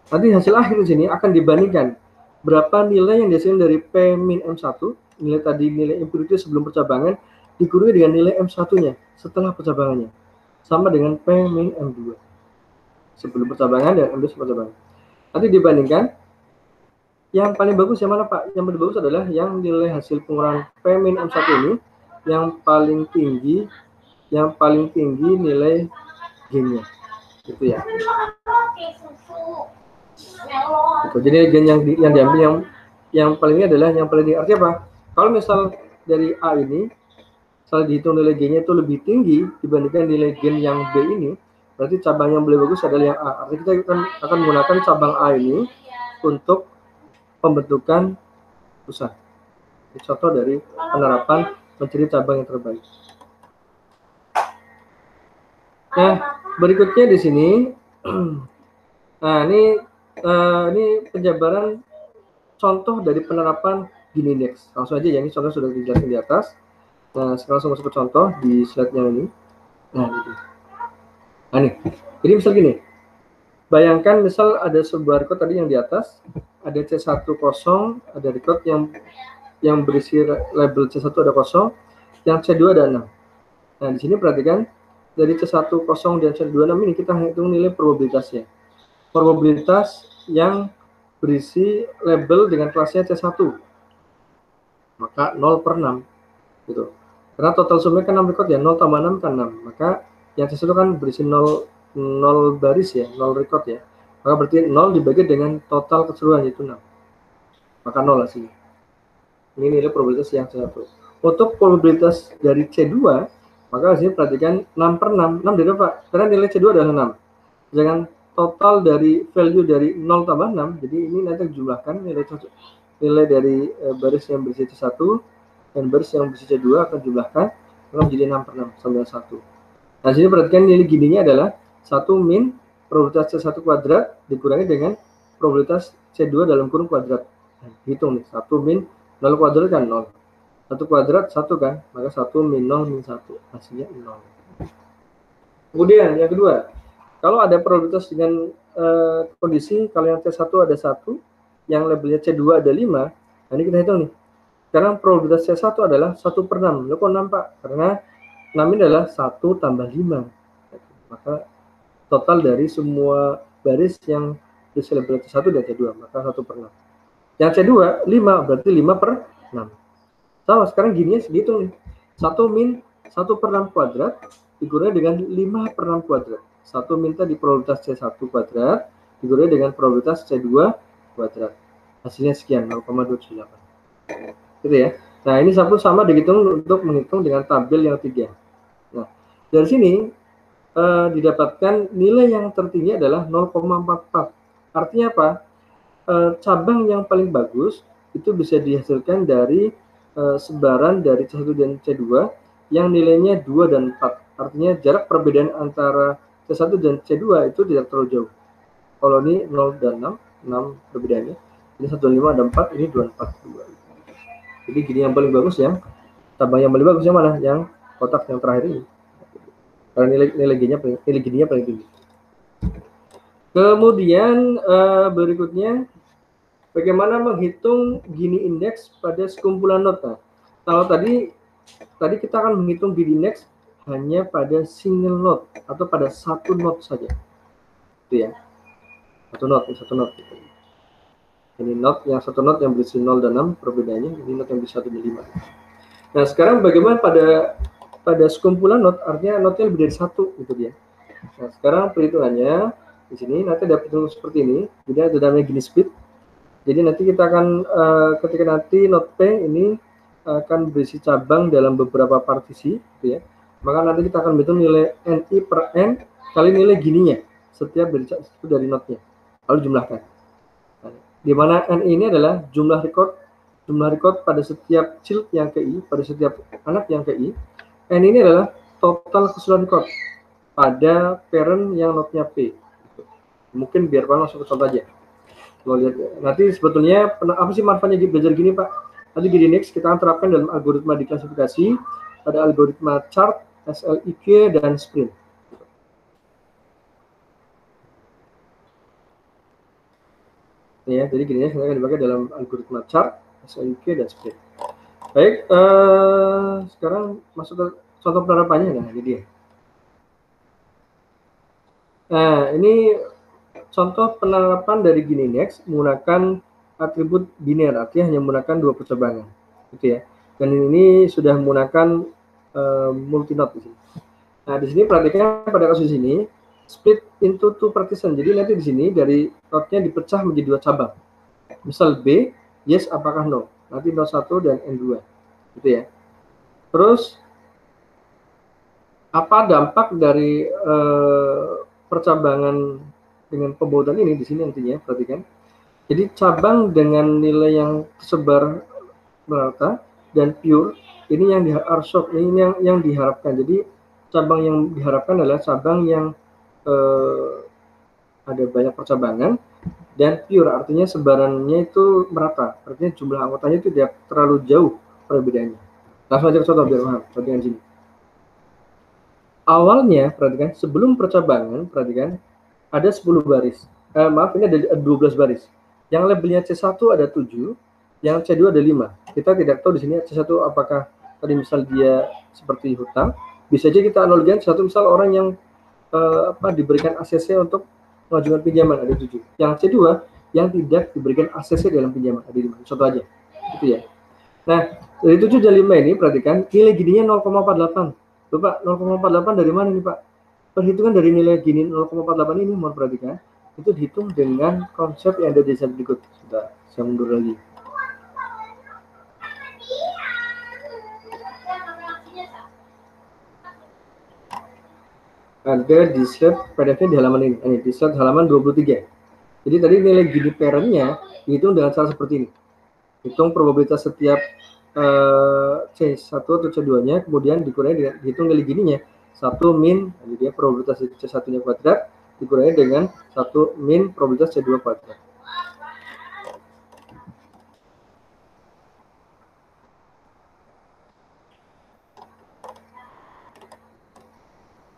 Nanti hasil akhir di sini akan dibandingkan berapa nilai yang dihasilkan dari P min M1, nilai impurity sebelum percabangan, dikurangi dengan nilai M1-nya setelah percabangannya. Sama dengan P min M2. Sebelum percabangan dan M2 sebelum percabangan. Nanti dibandingkan, yang paling bagus yang mana Pak? Yang paling bagus adalah yang nilai hasil pengurangan P min M1 ini, yang paling tinggi nilai gain-nya. Gitu ya. Gitu. Jadi gen yang diambil yang paling adalah yang paling tinggi. Artinya apa? Kalau misal dari A ini, misal dihitung nilai G-nya itu lebih tinggi dibandingkan nilai gen yang B ini, berarti cabang yang lebih bagus adalah yang A. Artinya kita akan menggunakan cabang A ini untuk pembentukan pusat. Ini contoh dari penerapan mencari cabang yang terbaik. Nah, berikutnya di sini, nah ini penjabaran contoh dari penerapan Gini index. Langsung aja ya, ini contoh sudah dijelaskan di atas. Nah, sekarang langsung masuk ke contoh di slide-nya ini. Nah, ini. Nah, ini. Jadi misal gini. Bayangkan misal ada sebuah record tadi yang di atas, ada C1 kosong, ada record yang berisi label C1 ada kosong, yang C2 ada 6. Nah, di sini perhatikan dari C1 kosong dan C2 6 ini kita hitung nilai probabilitasnya. Probabilitas yang berisi label dengan kelasnya C1. Maka 0/6 gitu. Karena total sumnya kan 6 record ya, 0 tambah 6 kan 6. Maka yang C1 kan berisi 0 baris ya, 0 record ya. Maka berarti 0 dibagi dengan total keseluruhan yaitu 6. Maka 0 hasilnya. Ini nilai probabilitas yang C1. Untuk probabilitas dari C2, maka hasilnya perhatikan 6/6. 6 dari apa? Karena nilai C2 adalah 6. Jangan total dari value dari 0 tambah 6. Jadi ini nanti jumlahkan nilai dari baris yang berisi C1 dan baris yang berisi C2 akan jumlahkan, maka menjadi 6/6 sama 1. Nah, sini perhatikan nilai gininya adalah 1 min probabilitas C1 kuadrat dikurangi dengan probabilitas C2 dalam kurung kuadrat. Nah, hitung nih, 1 min 0 kuadrat kan 0. 1 kuadrat 1 kan, maka 1 min 0 min 1, hasilnya 0. Kemudian yang kedua, kalau ada probabilitas dengan kondisi kalau yang C1 ada 1, yang labelnya C2 ada 5, nah ini kita hitung nih. Sekarang probabilitas C1 adalah 1/6. Loh kok 6 Pak? Karena 6 ini adalah 1 tambah 5. Maka total dari semua baris yang berisi label C1 dan C2, maka 1/6. Yang C2 5, berarti 5/6. Sama, sekarang gininya segitu nih. 1 min 1/6 kuadrat dikurangi dengan 5/6 kuadrat. 1 min tadi probabilitas C1 kuadrat dikurangi dengan probabilitas C2 kuadrat. Hasilnya sekian, 0,28. Gitu ya. Nah, ini sama dihitung untuk menghitung dengan tabel yang 3. Nah, dari sini didapatkan nilai yang tertinggi adalah 0,44. Artinya apa? Cabang yang paling bagus itu bisa dihasilkan dari sebaran dari C1 dan C2 yang nilainya 2 dan 4. Artinya jarak perbedaan antara C1 dan C2 itu tidak terlalu jauh. Kalau ini 0 dan 6 perbedaannya. Ini 1 dan 5 ada 4, ini 2 dan 4, 2. Jadi gini yang paling bagus yang cabang yang paling bagus yang mana? Yang kotak yang terakhir ini. Karena nilai gininya paling tinggi. Kemudian berikutnya bagaimana menghitung Gini index pada sekumpulan not. Nah, kalau tadi kita akan menghitung Gini index hanya pada single note atau pada satu note saja. Itu ya. Satu note. Ini note yang satu note yang berisi 0 dan 6 perbedaannya, ini note yang berisi 1 dan 5. Nah, sekarang bagaimana pada sekumpulan note, artinya note-nya lebih dari 1 itu dia. Nah, sekarang perhitungannya di sini nanti ada perhitungan seperti ini. Jadi ada namanya Gini speed. Jadi nanti kita akan ketika nanti note P ini akan berisi cabang dalam beberapa partisi, gitu ya. Maka nanti kita akan menghitung nilai NI per N kali nilai gininya setiap dari note-nya. Lalu jumlahkan. Nah, di mana NI ini adalah jumlah record pada setiap child yang ke I, pada setiap anak yang ke I. N ini adalah total keseluruhan record pada parent yang note-nya P. Mungkin biar kalian langsung ke contoh aja. Kalau lihat nanti sebetulnya apa sih manfaatnya belajar gini Pak? Nanti Gini index kita akan terapkan dalam algoritma diklasifikasi pada algoritma chart, SLIQ dan sprint. Ya, jadi gini ya, akan dipakai dalam algoritma chart, SLIQ dan sprint. Baik, sekarang masuk ke contoh penerapannya. Nah, ini dia. Nah, ini contoh penerapan dari Gini index menggunakan atribut biner, artinya hanya menggunakan 2 percobangan, gitu ya. Dan ini sudah menggunakan multi-node di sini. Nah, di sini perhatikan pada kasus ini split into 2 partition. Jadi nanti di sini dari node-nya dipecah menjadi 2 cabang. Misal B, yes apakah no. Nanti node 1 dan N2, gitu ya. Terus apa dampak dari percabangan dengan pembautan ini di sini nantinya, perhatikan. Jadi cabang dengan nilai yang tersebar merata dan pure ini yang yang diharapkan. Jadi cabang yang diharapkan adalah cabang yang ada banyak percabangan dan pure, artinya sebarannya itu merata, artinya jumlah anggotanya itu tidak terlalu jauh perbedaannya. Langsung aja ke contoh biar paham. Perhatikan sini. Awalnya, perhatikan sebelum percabangan, perhatikan ada 10 baris. Maaf, ini ada 12 baris. Yang labelnya C1 ada 7, yang C2 ada 5. Kita tidak tahu di sini C1 apakah tadi misal dia seperti hutang, bisa aja kita analogikan C1 misal orang yang diberikan ACC untuk mengajukan pinjaman ada 7. Yang C2 yang tidak diberikan ACC dalam pinjaman ada 5. Contoh aja. Gitu ya. Nah, dari 7 dan 5 ini perhatikan nilai gininya 0,48. Loh Pak, 0,48 dari mana nih Pak? Perhitungan dari nilai gini 0,48 ini mohon perhatikan itu dihitung dengan konsep yang ada di slide berikut. Sudah, saya mundur lagi. Ada di slide PDF-nya di halaman ini, di slide halaman 23. Jadi tadi nilai gini parent-nya dihitung dengan cara seperti ini. Hitung probabilitas setiap C1 atau C2-nya, kemudian dikurangi dihitung nilai gininya. 1 min, jadi dia probabilitas C1-nya kuadrat, dikurangi dengan 1 min probabilitas C2 kuadrat.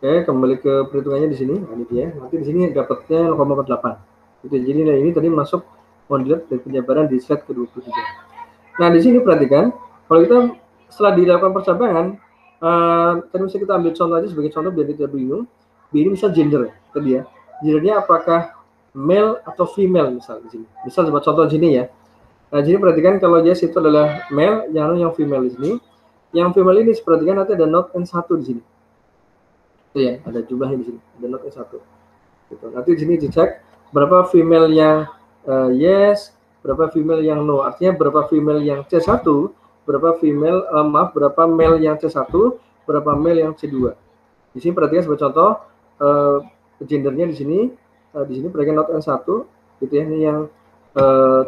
Oke, kembali ke perhitungannya di sini. Nah, ini dia. Nanti di sini dapatnya 0,48. Gitu. Jadi nilai ini tadi masuk modular dan penjabaran di slide ke-23. Nah, di sini perhatikan, kalau kita setelah dilakukan percabangan, tadi misalnya kita ambil contoh aja sebagai contoh biar tidak bingung. Ini misal gender, tadi ya. Gendernya apakah male atau female misal di sini. Misal coba contoh di sini ya. Nah, jadi perhatikan kalau yes itu adalah male, yang female di sini. Yang female ini perhatikan nanti ada not N1 di sini. Itu ya, ada jumlahnya di sini, ada not N1. Gitu. Nanti di sini dicek berapa female yang yes, berapa female yang no. Artinya berapa female yang C1, berapa female berapa male yang C1, berapa male yang C2. Di sini perhatikan sebagai contoh gendernya di sini perhatikan not N1 gitu ya. Ini yang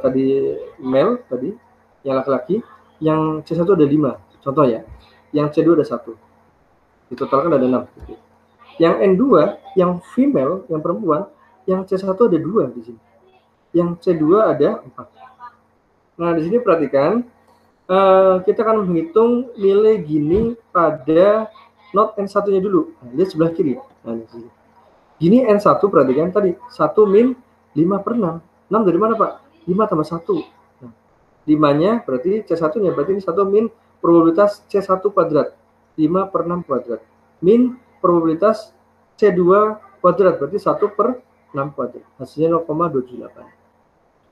tadi male tadi, yang laki-laki, yang C1 ada 5. Contoh ya. Yang C2 ada 1. Ditotalkan ada 6 gitu. Yang N2, yang female, yang perempuan, yang C1 ada 2 di sini. Yang C2 ada 4. Nah, di sini perhatikan, kita akan menghitung nilai gini pada not N1-nya dulu. Nah, lihat sebelah kiri. Nah, di sini. Gini N1, perhatikan tadi, 1 min 5 per 6. 6 dari mana, Pak? 5 tambah 1. Nah, 5-nya berarti C1-nya, berarti ini 1 min probabilitas C1 kuadrat. 5 per 6 kuadrat. Min probabilitas C2 kuadrat, berarti 1 per 6 kuadrat. Hasilnya 0,28.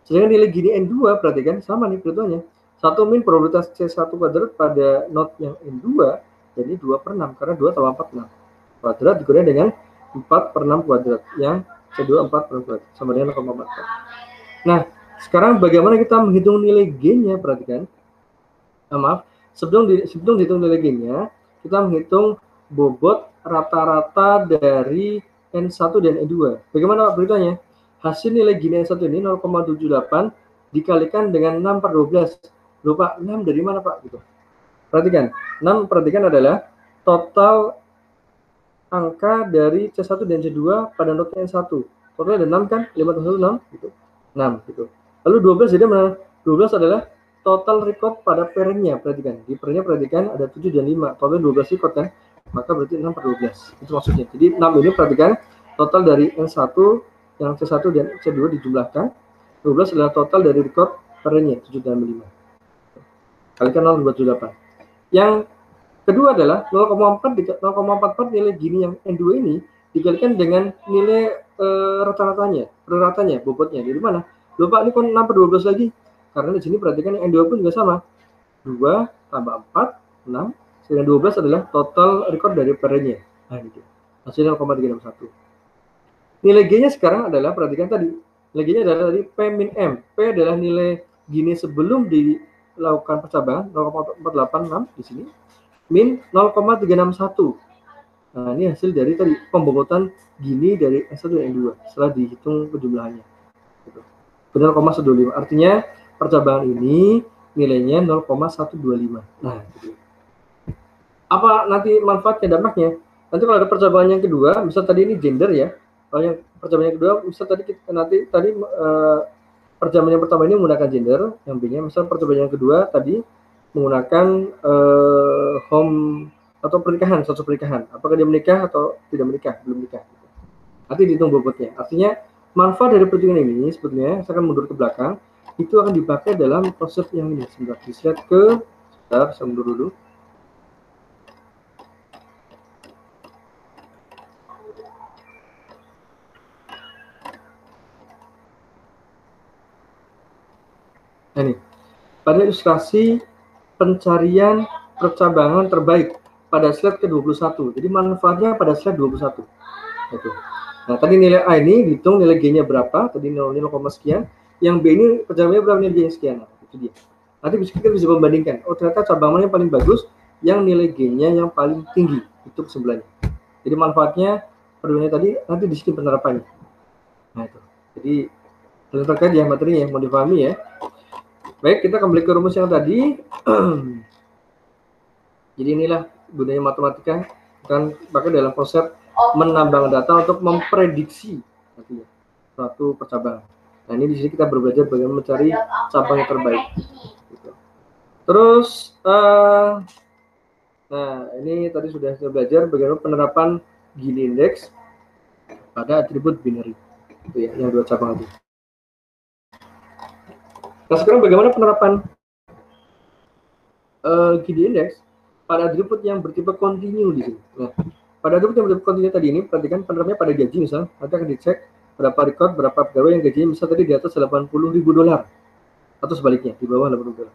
Sedangkan nilai gini N2, perhatikan, sama nih perhitungannya. 1 min probabilitas C1 kuadrat pada not yang N2, jadi 2 per 6, karena 2 tambah 4, 6. Kuadrat dikurangi dengan 4 per 6 kuadrat, yang C2 4 per 6 kuadrat, sama dengan 0,44. Nah, sekarang bagaimana kita menghitung nilai G-nya, perhatikan. Sebelum dihitung nilai G-nya, kita menghitung bobot rata-rata dari N1 dan N2. Bagaimana perhitungannya? Hasil nilai gini N1 ini 0,78 dikalikan dengan 6 per 12. Loh Pak, 6 dari mana Pak? Gitu. Perhatikan, 6 perhatikan adalah total angka dari C1 dan C2 pada not N1. Total ada 6 kan? 5 tambah 1, 6. Gitu. 6. Gitu. Lalu 12 jadi mana? 12 adalah total record pada parent-nya. Perhatikan, di parent-nya perhatikan ada 7 dan 5. Total 12 record kan? Maka berarti 6 per 12. Itu maksudnya. Jadi 6 ini perhatikan total dari N1 yang C1 dan C2 dijumlahkan. 12 adalah total dari record parent-nya 7 dan 5. Kalikan 0,28. Yang kedua adalah 0,44 nilai gini yang N2 ini dikalikan dengan nilai rata-ratanya, bobotnya. Dari mana? Loh Pak, ini kan 6 per 12 lagi. Karena di sini perhatikan yang N2 pun juga sama. 2 tambah 4, 6. Dan 12 adalah total record dari parent-nya. Nah, ini hasilnya 0,361. Nilai G-nya sekarang adalah, perhatikan tadi, nilai G-nya adalah tadi P min M. P adalah nilai gini sebelum dilakukan percabangan, 0,486 di sini, min 0,361. Nah, ini hasil dari tadi pembobotan gini dari S1 dan N2 setelah dihitung penjumlahannya. Gitu. 0,125. Artinya percabangan ini nilainya 0,125. Nah, gitu. Apa nanti manfaatnya, dampaknya? Nanti kalau ada percobaan yang kedua, misal tadi ini gender ya. Kalau yang percobaan yang kedua, misal tadi percobaan yang pertama ini menggunakan gender, yang B-nya. Misal percobaan yang kedua tadi menggunakan home atau pernikahan, suatu pernikahan. Apakah dia menikah atau tidak menikah? Belum menikah. nanti dihitung bobotnya. Artinya manfaat dari perhitungan ini sebetulnya saya akan mundur ke belakang, itu akan dipakai dalam proses yang ini. Sebentar, di-slide ke, sebentar, saya mundur dulu. Nah, ini pada ilustrasi pencarian percabangan terbaik pada slide ke-21. Jadi manfaatnya pada slide 21. Itu. Nah, tadi nilai A ini dihitung nilai G-nya berapa, tadi 0, sekian. Yang B ini percabangannya berapa, nilai G-nya sekian. Nah, itu dia. Nanti kita bisa membandingkan. Oh, ternyata cabang mana yang paling bagus, yang nilai G-nya yang paling tinggi. Itu kesebelah. Jadi manfaatnya perbedaannya tadi, nanti di sini penerapannya. Nah, itu. Jadi terkait ya materinya, mau dipahami ya. Baik, kita kembali ke rumus yang tadi. Jadi inilah gunanya matematika, kan pakai dalam konsep menambang data untuk memprediksi suatu percabangan. Nah, ini di sini kita belajar bagaimana mencari cabang yang terbaik. Gitu. Terus, nah ini tadi sudah saya belajar bagaimana penerapan Gini index pada atribut binary, itu ya, yang dua cabang itu. Nah, sekarang bagaimana penerapan Gini index pada atribut yang bertipe kontinu di sini. Nah, pada atribut yang bertipe kontinu tadi ini, perhatikan penerapannya pada gaji misalnya, nanti akan dicek berapa record, berapa pegawai yang gajinya misal tadi di atas $80.000 atau sebaliknya di bawah $80.000.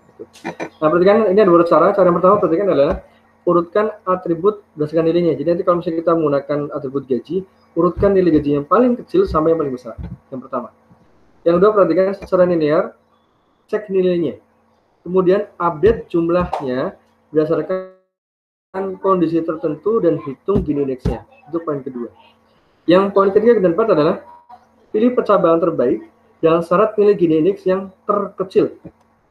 Nah, perhatikan ini ada beberapa cara. Cara yang pertama perhatikan adalah urutkan atribut berdasarkan nilainya. Jadi nanti kalau misalnya kita menggunakan atribut gaji, urutkan nilai gaji yang paling kecil sampai yang paling besar. Yang pertama. Yang kedua, perhatikan secara linear, cek nilainya. Kemudian update jumlahnya berdasarkan kondisi tertentu dan hitung Gini index-nya. Itu poin kedua. Yang poin ketiga dan keempat adalah pilih percabangan terbaik dengan syarat nilai Gini index yang terkecil.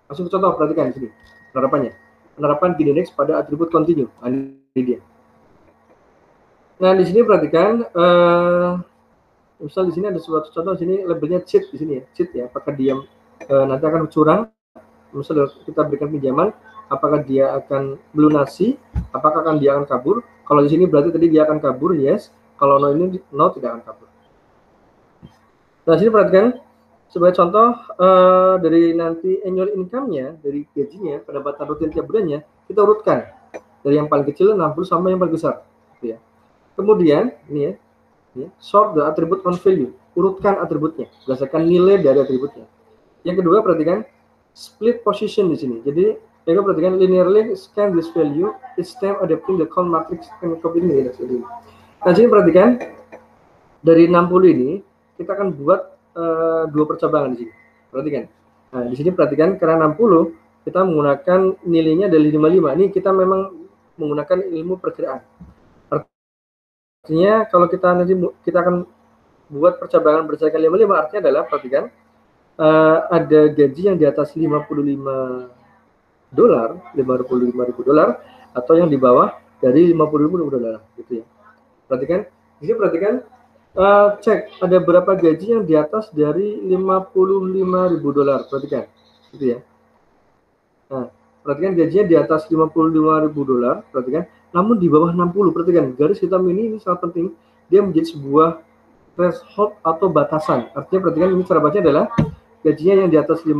Langsung contoh, perhatikan di sini penerapannya. Penerapan Gini index pada atribut kontinu. Ini dia. Nah, di sini perhatikan, misal di sini ada suatu contoh, di sini labelnya cheat di sini ya, cheat ya. Apakah dia nanti akan curang? Misalnya kita berikan pinjaman, apakah dia akan melunasi, apakah dia akan kabur. Kalau di sini berarti tadi dia akan kabur, yes. Kalau no ini no, tidak akan kabur. Nah, sini perhatikan sebagai contoh dari nanti annual income-nya, dari gajinya, pendapatan rutin tiap bulannya, kita urutkan dari yang paling kecil 60 sampai yang paling besar, gitu ya. Kemudian ini ya, sort the attribute on value, urutkan atributnya berdasarkan nilai dari atributnya. Yang kedua, perhatikan split position di sini. Jadi, mereka perhatikan linearly scan this value, each time adapting the count matrix and copying the index. Nah, sini perhatikan dari 60 ini kita akan buat dua percabangan di sini. Perhatikan. Nah, di sini perhatikan karena 60 kita menggunakan nilainya dari 55. Ini kita memang menggunakan ilmu perkiraan. Artinya kalau kita nanti kita akan buat percabangan berdasarkan 55, artinya adalah perhatikan ada gaji yang di atas $55.000 atau yang di bawah dari $50.000 gitu ya. Perhatikan, di sini perhatikan cek ada berapa gaji yang di atas dari $55.000, perhatikan gitu ya. Nah, perhatikan gajinya di atas $55.000, perhatikan, namun di bawah 60, perhatikan garis hitam ini sangat penting, dia menjadi sebuah threshold atau batasan. Artinya perhatikan ini cara baca adalah gajinya yang di atas 55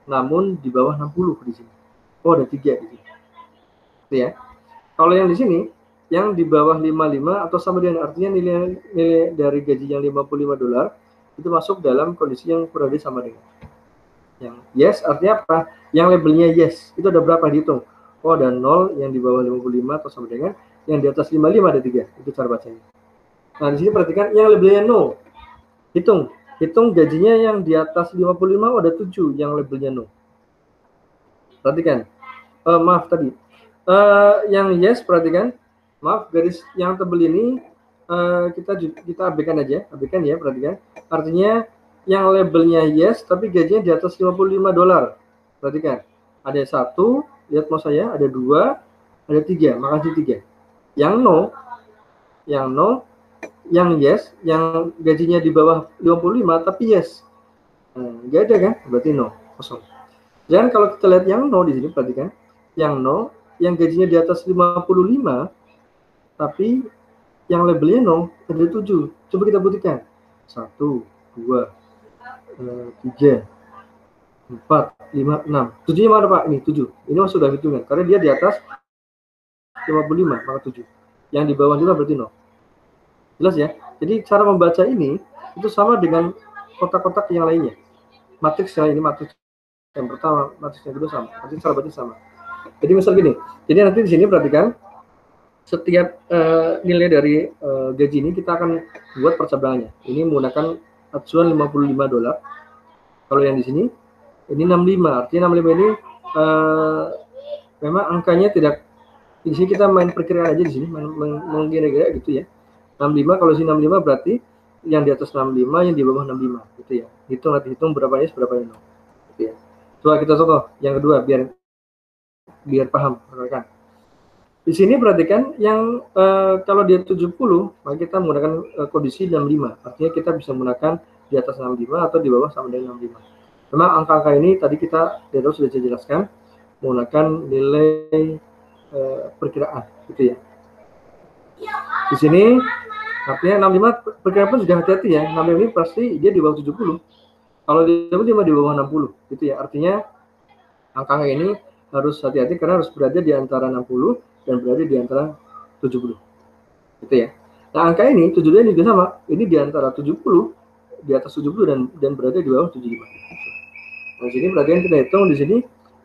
namun di bawah 60 di sini. Oh, ada 3 di sini. Gitu ya. Kalau yang di sini yang di bawah 55 atau sama dengan artinya nilai dari gaji yang $55 itu masuk dalam kondisi yang kurang lebih sama dengan. Yang yes artinya apa? Yang labelnya yes. Itu ada berapa dihitung? Oh, ada 0 yang di bawah 55 atau sama dengan, yang di atas 55 ada 3. Itu cara bacanya. Nah, di sini perhatikan yang labelnya no. Hitung gajinya yang di atas 55 ada 7 yang labelnya no. Perhatikan. Maaf tadi. Yang yes perhatikan. Maaf, garis yang tebal ini kita abaikan aja. Abaikan ya, perhatikan. Artinya yang labelnya yes tapi gajinya di atas $55. Perhatikan. Ada 1, lihat mau saya, ada 2, ada 3. Makasih 3. Yang no, yang yes, yang gajinya di bawah 55 tapi yes. Nggak ada kan? Berarti no, kosong. Dan kalau kita lihat yang no di sini, perhatikan. Yang no, yang gajinya di atas 55 tapi yang labelnya no, ada 7. Coba kita buktikan. 1, 2, 3, 4, 5, 6. 7-nya mana Pak? Ini 7. Ini sudah hitungan. Karena dia di atas 55, maka 7. Yang di bawah 5 berarti 0. Jelas ya? Jadi cara membaca ini itu sama dengan kotak-kotak yang lainnya. Matriks yang ini, matriks yang pertama, matriks yang kedua sama. Nanti cara baca sama. Jadi misal gini. Jadi nanti di sini perhatikan setiap nilai dari gaji ini kita akan buat percabangannya. Ini menggunakan acuan $55. Kalau yang di sini ini 65. Artinya 65 ini memang angkanya tidak, di sini kita main perkiraan aja, di sini menggira-gira gitu ya. 65, kalau sini 65 berarti yang di atas 65, yang di bawah 65 gitu ya. Hitung berapa yes, berapa no gitu ya. Coba kita contoh yang kedua biar paham rekan. Di sini perhatikan yang kalau dia 70, maka kita menggunakan kondisi 65. Artinya kita bisa menggunakan di atas 65 atau di bawah sama dengan 65. Memang angka-angka ini tadi kita sudah jelaskan menggunakan nilai perkiraan gitu ya. Di sini artinya 65 perkiraan pun sudah hati-hati ya. 65 ini pasti dia di bawah 70. Kalau dia di bawah 60 gitu ya. Artinya angka ini harus hati-hati karena harus berada di antara 60 dan berada di antara 70. Gitu ya. Nah, angka ini 72 ini juga sama. Ini di antara 70, di atas 70 dan berada di bawah 75. Nah, sini perhatikan kita hitung di sini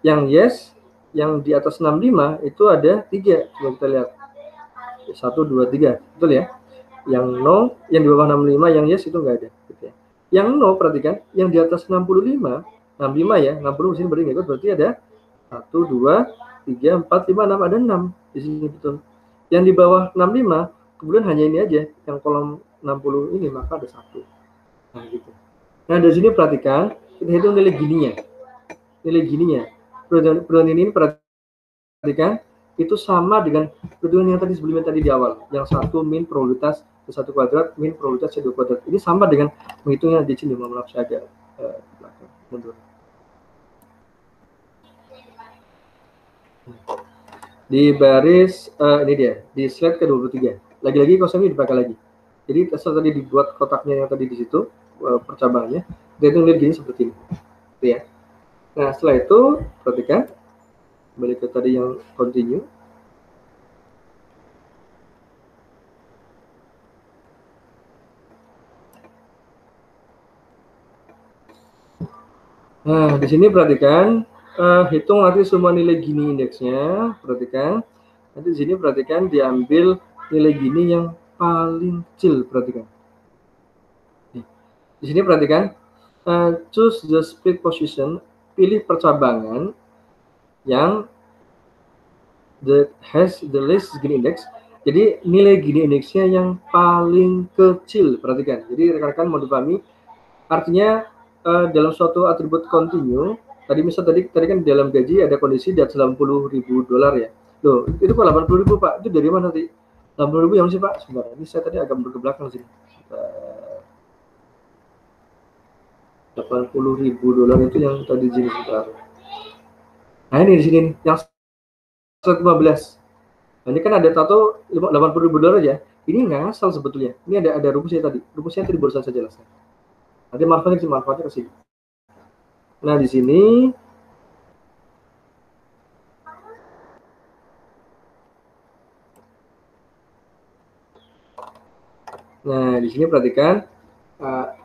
yang yes, yang di atas 65 itu ada 3. Coba kita lihat. 1, 2, 3. Betul ya? Yang no, yang di bawah 65, yang yes itu enggak ada. Gitu ya. Yang no, perhatikan, yang di atas 65 ya, 60 sini berarti ikut, berarti ada 1, 2, 3, 4, 5, 6, ada 6 di sini betul. Yang di bawah 65, kemudian hanya ini aja, yang kolom 60 ini, maka ada 1. Nah, gitu. Nah, dari sini perhatikan, kita hitung nilai gininya. Nilai gininya. Perhitungan ini perhatikan, itu sama dengan perhitungan yang tadi sebelumnya tadi di awal. Yang 1 min probabilitas C1 kuadrat min probabilitas C2 kuadrat. Ini sama dengan menghitungnya di sini. Maaf saya agak mundur. Di baris ini dia, di slide ke-23. Lagi-lagi kosongnya dipakai lagi. Jadi asal tadi dibuat kotaknya yang tadi di situ percabangannya, dia itu lihat gini seperti ini. Gitu ya. Nah, setelah itu perhatikan balik ke tadi yang continue. Nah, di sini perhatikan hitung nanti semua nilai Gini indeksnya. Perhatikan nanti di sini perhatikan diambil nilai Gini yang paling kecil. Perhatikan di sini perhatikan choose the split position, pilih percabangan yang has the least Gini index. Jadi nilai Gini indeksnya yang paling kecil. Perhatikan. Jadi rekan-rekan mau dipahami artinya dalam suatu atribut continue, tadi kan dalam gaji ada kondisi di atas $80.000 ya. Loh, itu kok 80.000 Pak? Itu dari mana tadi? 80.000 yang sih Pak? Sebentar, ini saya tadi agak mundur ke belakang sini. $80.000 itu yang tadi di sini sebentar. Nah, ini di sini nih, yang 115. Nah, ini kan ada tato $80.000 ya. Ini nggak asal sebetulnya. Ini ada rumusnya tadi. Rumusnya tadi baru saya jelaskan. Nanti manfaatnya ke sini. Nah, di sini perhatikan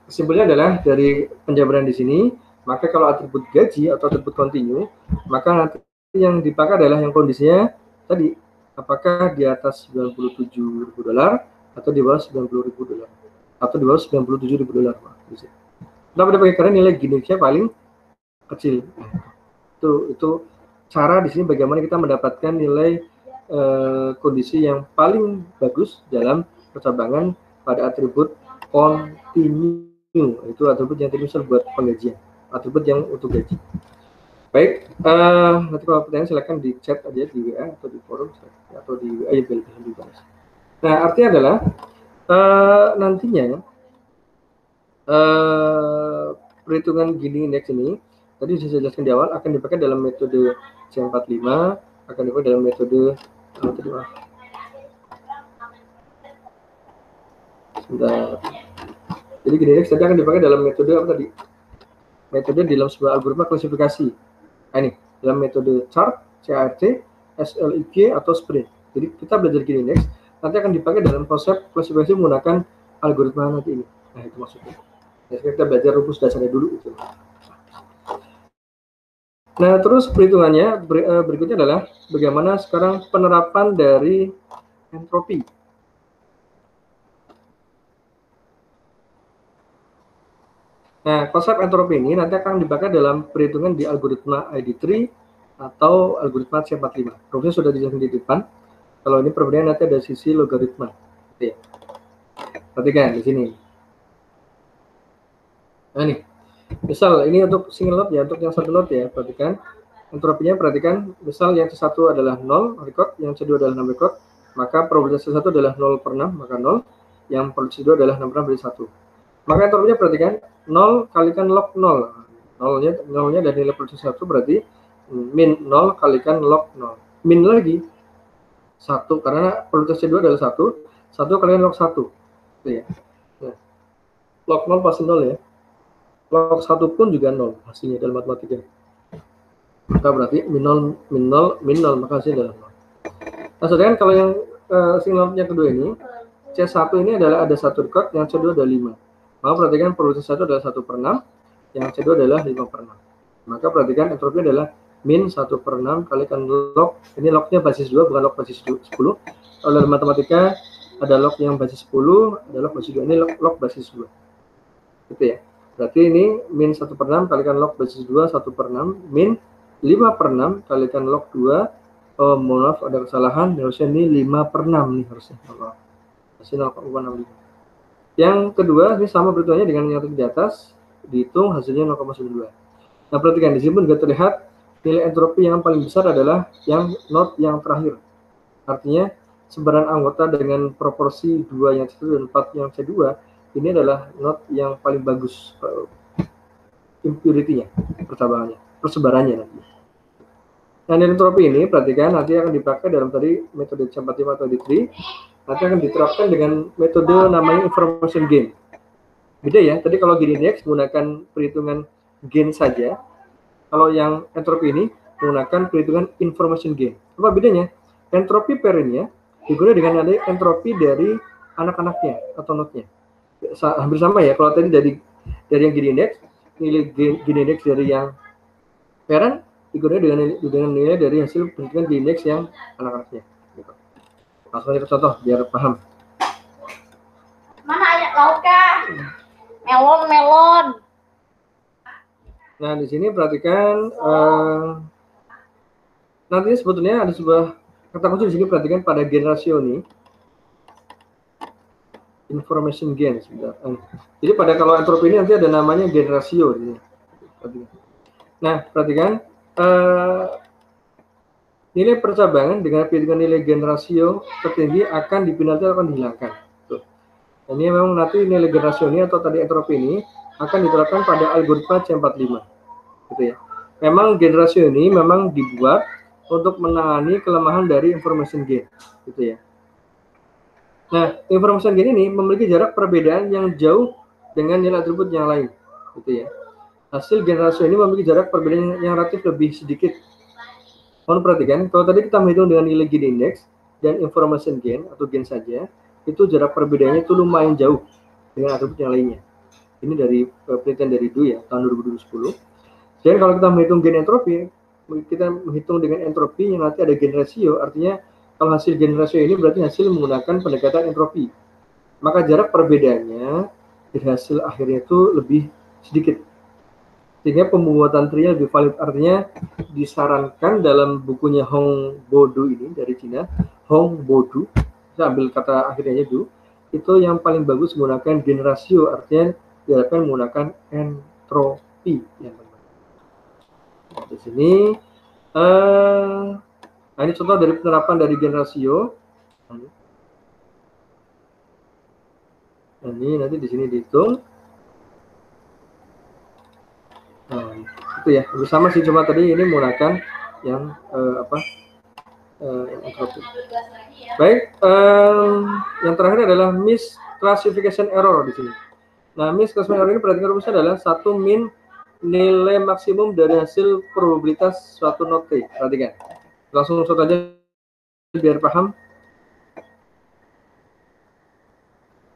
kesimpulannya adalah dari penjabaran di sini, maka kalau atribut gaji atau atribut continue, maka nanti yang dipakai adalah yang kondisinya tadi, apakah di atas $97.000 atau di bawah $90.000 atau di bawah $97.000. Kenapa dipakai? Karena nilai Gini-nya paling kecil. Itu cara di sini bagaimana kita mendapatkan nilai kondisi yang paling bagus dalam percabangan pada atribut continue. Itu atribut yang tadi misal buat penggajian, atribut yang untuk gaji. Baik, nanti kalau pertanyaan silakan di chat aja di WA atau di forum atau di WA ya bisa dibahas. Nah, artinya adalah nantinya perhitungan Gini indeks ini tadi sudah saya jelaskan di awal akan dipakai dalam metode C45, akan dipakai dalam metode Bentar. Jadi GDX tadi akan dipakai dalam metode apa tadi? Metode dalam sebuah algoritma klasifikasi. Nah, ini dalam metode chart, CART, SLIG atau sprint. Jadi kita belajar GDX nanti akan dipakai dalam konsep klasifikasi menggunakan algoritma nanti ini. Nah, itu maksudnya. Jadi kita belajar rumus dasarnya dulu itu. Nah, terus perhitungannya berikutnya adalah bagaimana sekarang penerapan dari entropi. Nah, konsep entropi ini nanti akan dipakai dalam perhitungan di algoritma ID3 atau algoritma C45. Rumusnya sudah dijelaskan di depan. Kalau ini perbedaan nanti ada sisi logaritma. Oke. Perhatikan di sini. Nah, ini. Misal ini untuk single node ya, untuk yang satu node ya. Perhatikan entropinya, perhatikan. Misal yang C1 adalah 0 record, yang C2 adalah 6 record, maka probabilitas C1 adalah 0 per 6, maka 0. Yang probabilitas C2 adalah 6 per 6 berarti 1. Maka entropinya perhatikan 0 kalikan log 0. Nolnya dari nilai probabilitas 1 berarti min 0 kalikan log 0. Min lagi 1 karena probabilitas C2 adalah 1. 1 kalikan log 1. Itu ya. Nah, log 0 pasti 0 ya. Log 1 pun juga 0 hasilnya dalam matematika. Maka berarti min 0, maka hasilnya adalah 0. Nah, sedangkan kalau yang single node yang kedua ini, C1 ini adalah ada 1 record, yang C2 ada 5. Maka perhatikan probabilitas 1 adalah 1 per 6, yang C2 adalah 5 per 6. Maka perhatikan entropi adalah min 1 per 6 kalikan log, ini lognya basis 2 bukan log basis 10. Kalau dalam matematika ada log yang basis 10, ada log basis 2, ini log basis 2. Gitu ya. Berarti ini min 1 per 6 kalikan log basis 2, 1 per 6, min 5 per 6 kalikan log 2, oh mohon maaf ada kesalahan, harusnya ini 5 per 6 nih harusnya, maaf. Hasilnya 0,65. Yang kedua, ini sama perhitungannya dengan yang di atas, dihitung hasilnya 0,92. Nah, perhatikan di sini pun juga terlihat nilai entropi yang paling besar adalah yang node yang terakhir. Artinya, sebaran anggota dengan proporsi 2 yang C1 dan 4 yang C2, ini adalah node yang paling bagus impurity-nya, persebarannya nanti. Nah, nilai entropi ini, perhatikan nanti akan dipakai dalam tadi metode C45 atau D3, nanti akan diterapkan dengan metode namanya information gain. Beda ya, tadi kalau GDX menggunakan perhitungan gain saja, kalau yang entropi ini menggunakan perhitungan information gain. Apa bedanya? Entropi parentnya digunakan dengan nilai entropi dari anak-anaknya atau node-nya. Hampir sama ya, kalau tadi dari yang GDX, nilai GDX dari yang parent digunakan dengan nilai dari hasil perhitungan GDX yang anak-anaknya. Langsung aja ke contoh biar paham. Mana ayat lauknya? Melon. Nah, di sini perhatikan nanti sebetulnya ada sebuah kata kunci di sini, perhatikan pada gain rasio nih. Information gain sebentar. Jadi pada kalau entropi ini nanti ada namanya gain rasio di sini. Nah, perhatikan nilai percabangan dengan perhitungan nilai gain rasio tertinggi akan dipindah atau akan dihilangkan. Tuh. Ini memang nanti nilai gain rasio ini atau tadi entropi ini akan diterapkan pada algoritma C45. Gitu ya. Memang gain rasio ini memang dibuat untuk menangani kelemahan dari information gain. Gitu ya. Nah, information gain ini memiliki jarak perbedaan yang jauh dengan nilai atribut yang lain. Gitu ya. Hasil gain rasio ini memiliki jarak perbedaan yang relatif lebih sedikit. Mohon perhatikan, kalau tadi kita menghitung dengan nilai gain index dan information gain atau gain saja, itu jarak perbedaannya itu lumayan jauh dengan atribut yang lainnya. Ini dari penelitian dari Du ya, tahun 2010. Dan kalau kita menghitung gain entropi, kita menghitung dengan entropi yang nanti ada gain ratio, artinya kalau hasil gain ratio ini berarti hasil menggunakan pendekatan entropi. Maka jarak perbedaannya dari hasil akhirnya itu lebih sedikit. Sehingga pembuatan trinya lebih valid, artinya disarankan dalam bukunya Hong Bodu ini dari Cina, Hong Bodu, saya ambil kata akhirnya Du, itu yang paling bagus menggunakan gain ratio, artinya diharapkan menggunakan entropi yang benar. Di sini, nah ini contoh dari penerapan dari gain ratio. Nah, ini nanti di sini dihitung. Nah, itu ya, bersama sih, cuma tadi ini menggunakan yang entropi. Baik, yang terakhir adalah classification error di sini. Nah, misclassification error ini perhatikan rumusnya adalah satu min nilai maksimum dari hasil probabilitas suatu node T. Perhatikan. Langsung aja biar paham.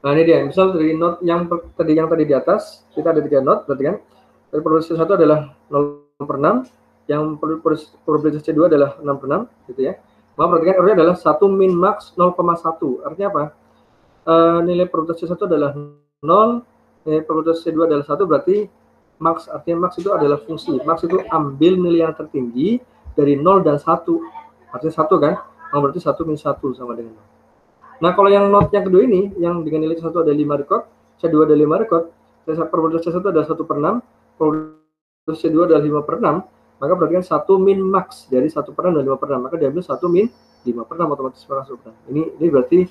Nah, ini dia. Misal dari node yang tadi di atas, kita ada 3 node, berarti kan. Dari probabilitas 1 adalah 0/6, yang probabilitas C2 adalah 6/6, gitu ya. Maka perhatikan errornya adalah 1 min max 0,1. Artinya apa? Nilai probabilitas C1 adalah 0, nilai probabilitas C2 adalah 1, berarti max, artinya max itu adalah fungsi. Max itu ambil nilai yang tertinggi dari 0 dan 1. Artinya 1 kan? Berarti 1 min 1 sama dengan 0. Nah, kalau yang node yang kedua ini, yang dengan nilai C1 ada 5 record, C2 ada 5 record, probabilitas C1 adalah 1/6, probabilitas C2 adalah 5/6, maka berarti kan 1 min max dari 1/6 dan 5/6, maka diambil 1 min 5/6 otomatis masuk. Ini berarti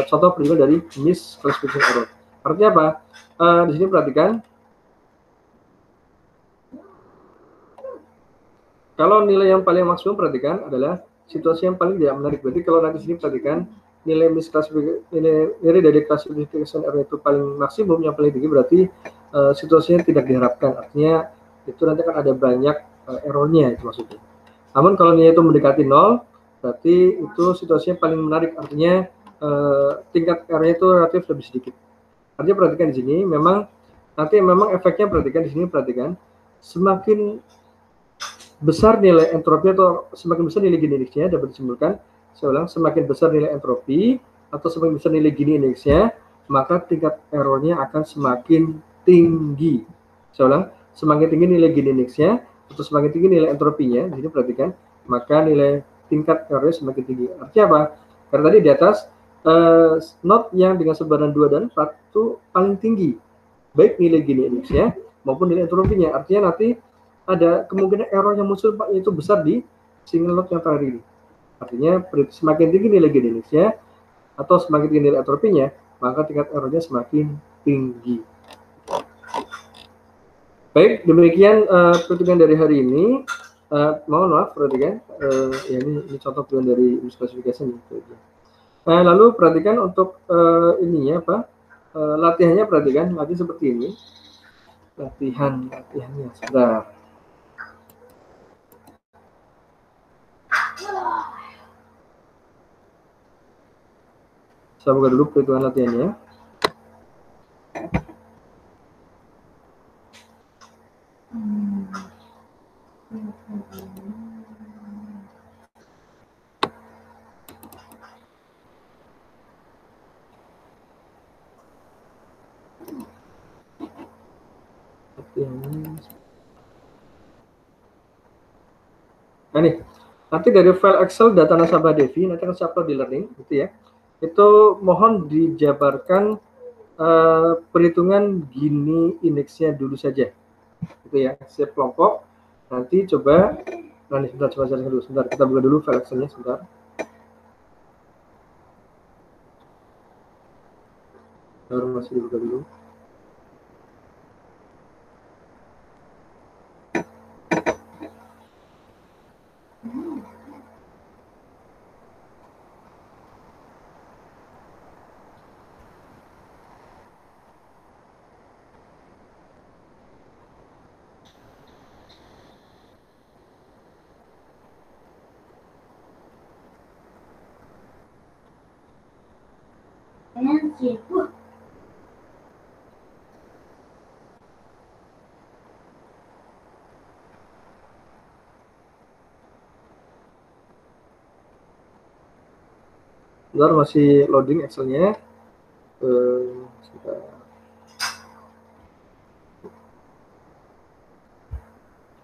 contoh perhitungan dari misclassification error. Artinya apa? Di sini perhatikan, kalau nilai yang paling maksimum perhatikan adalah situasi yang paling tidak menarik. Berarti kalau nanti sini perhatikan nilai dari classification error itu paling maksimum, yang paling tinggi, berarti situasinya tidak diharapkan. Artinya itu nanti akan ada banyak errornya, itu maksudnya. Namun kalau nilai itu mendekati 0, berarti itu situasinya paling menarik. Artinya tingkat errornya itu relatif lebih sedikit. Artinya perhatikan di sini, memang efeknya perhatikan di sini, perhatikan semakin besar nilai entropi atau semakin besar nilai Gini indeksnya, dapat disimpulkan, saya ulang, semakin besar nilai entropi atau semakin besar nilai Gini indeksnya, maka tingkat errornya akan semakin tinggi. Saya ulang, semakin tinggi nilai Gini indeksnya atau semakin tinggi nilai entropinya, di sini perhatikan, maka nilai tingkat errornya semakin tinggi. Artinya apa? Karena tadi di atas node yang dengan sebaran 2 dan 4 itu paling tinggi, baik nilai Gini indeksnya maupun nilai entropinya. Artinya nanti ada kemungkinan error yang muncul itu besar di single node yang terakhir ini. Artinya semakin tinggi nilai Gini indeksnya atau semakin tinggi nilai entropinya, maka tingkat errornya semakin tinggi. Baik, demikian perhitungan dari hari ini. Mohon maaf, perhatikan, ya ini contoh perhitungan dari misclassification. Lalu perhatikan untuk ininya apa? Latihannya perhatikan, nanti seperti ini. Latihannya sebentar. Saya buka dulu perhitungan latihannya. Nah nih, nanti dari file Excel data nasabah Devi, nanti akan saya upload di learning, gitu ya. Itu mohon dijabarkan perhitungan Gini indeksnya dulu saja, gitu ya. Setiap kelompok nanti coba, nah nih sebentar, coba cari dulu, sebentar, kita buka dulu file Excelnya sebentar. Baru masih dibuka dulu. Bentar, masih loading Excelnya.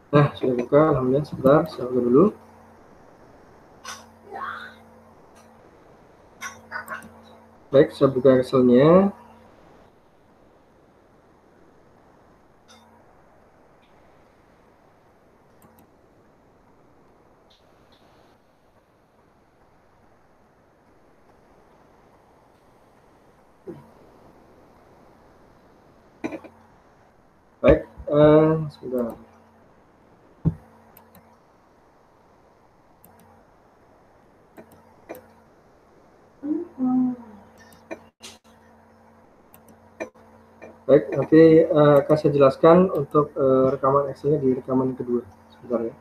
Nah, sudah buka, alhamdulillah. Sebentar, saya buka dulu. Baik, saya buka Excelnya. Baik, sebentar. Baik, nanti akan saya jelaskan untuk rekaman Excel-nya di rekaman kedua. Sebentar ya.